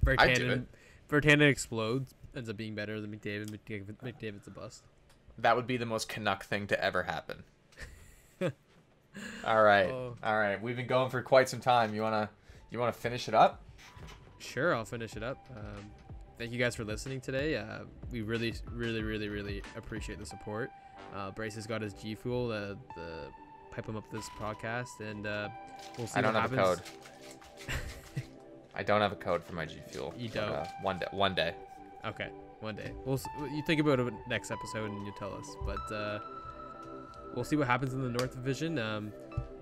Virtanen explodes. Ends up being better than McDavid. McDavid's a bust. That would be the most Canuck thing to ever happen. All right. We've been going for quite some time. You wanna finish it up? Sure, I'll finish it up. Thank you guys for listening today. We really, really, really, really appreciate the support. Bryce has got his G Fuel, the pipe him up this podcast, and we'll see. I don't have a code. I don't have a code for my G Fuel. You don't. One day. Okay, one day. You think about it next episode and you tell us. But we'll see what happens in the North Division.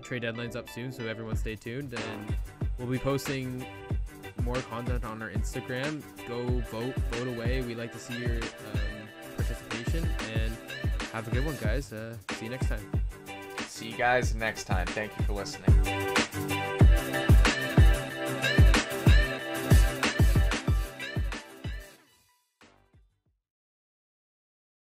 Trade deadline's up soon, so everyone stay tuned. And we'll be posting more content on our Instagram. Go vote away. We like to see your participation. And have a good one, guys. See you next time. See you guys next time. Thank you for listening.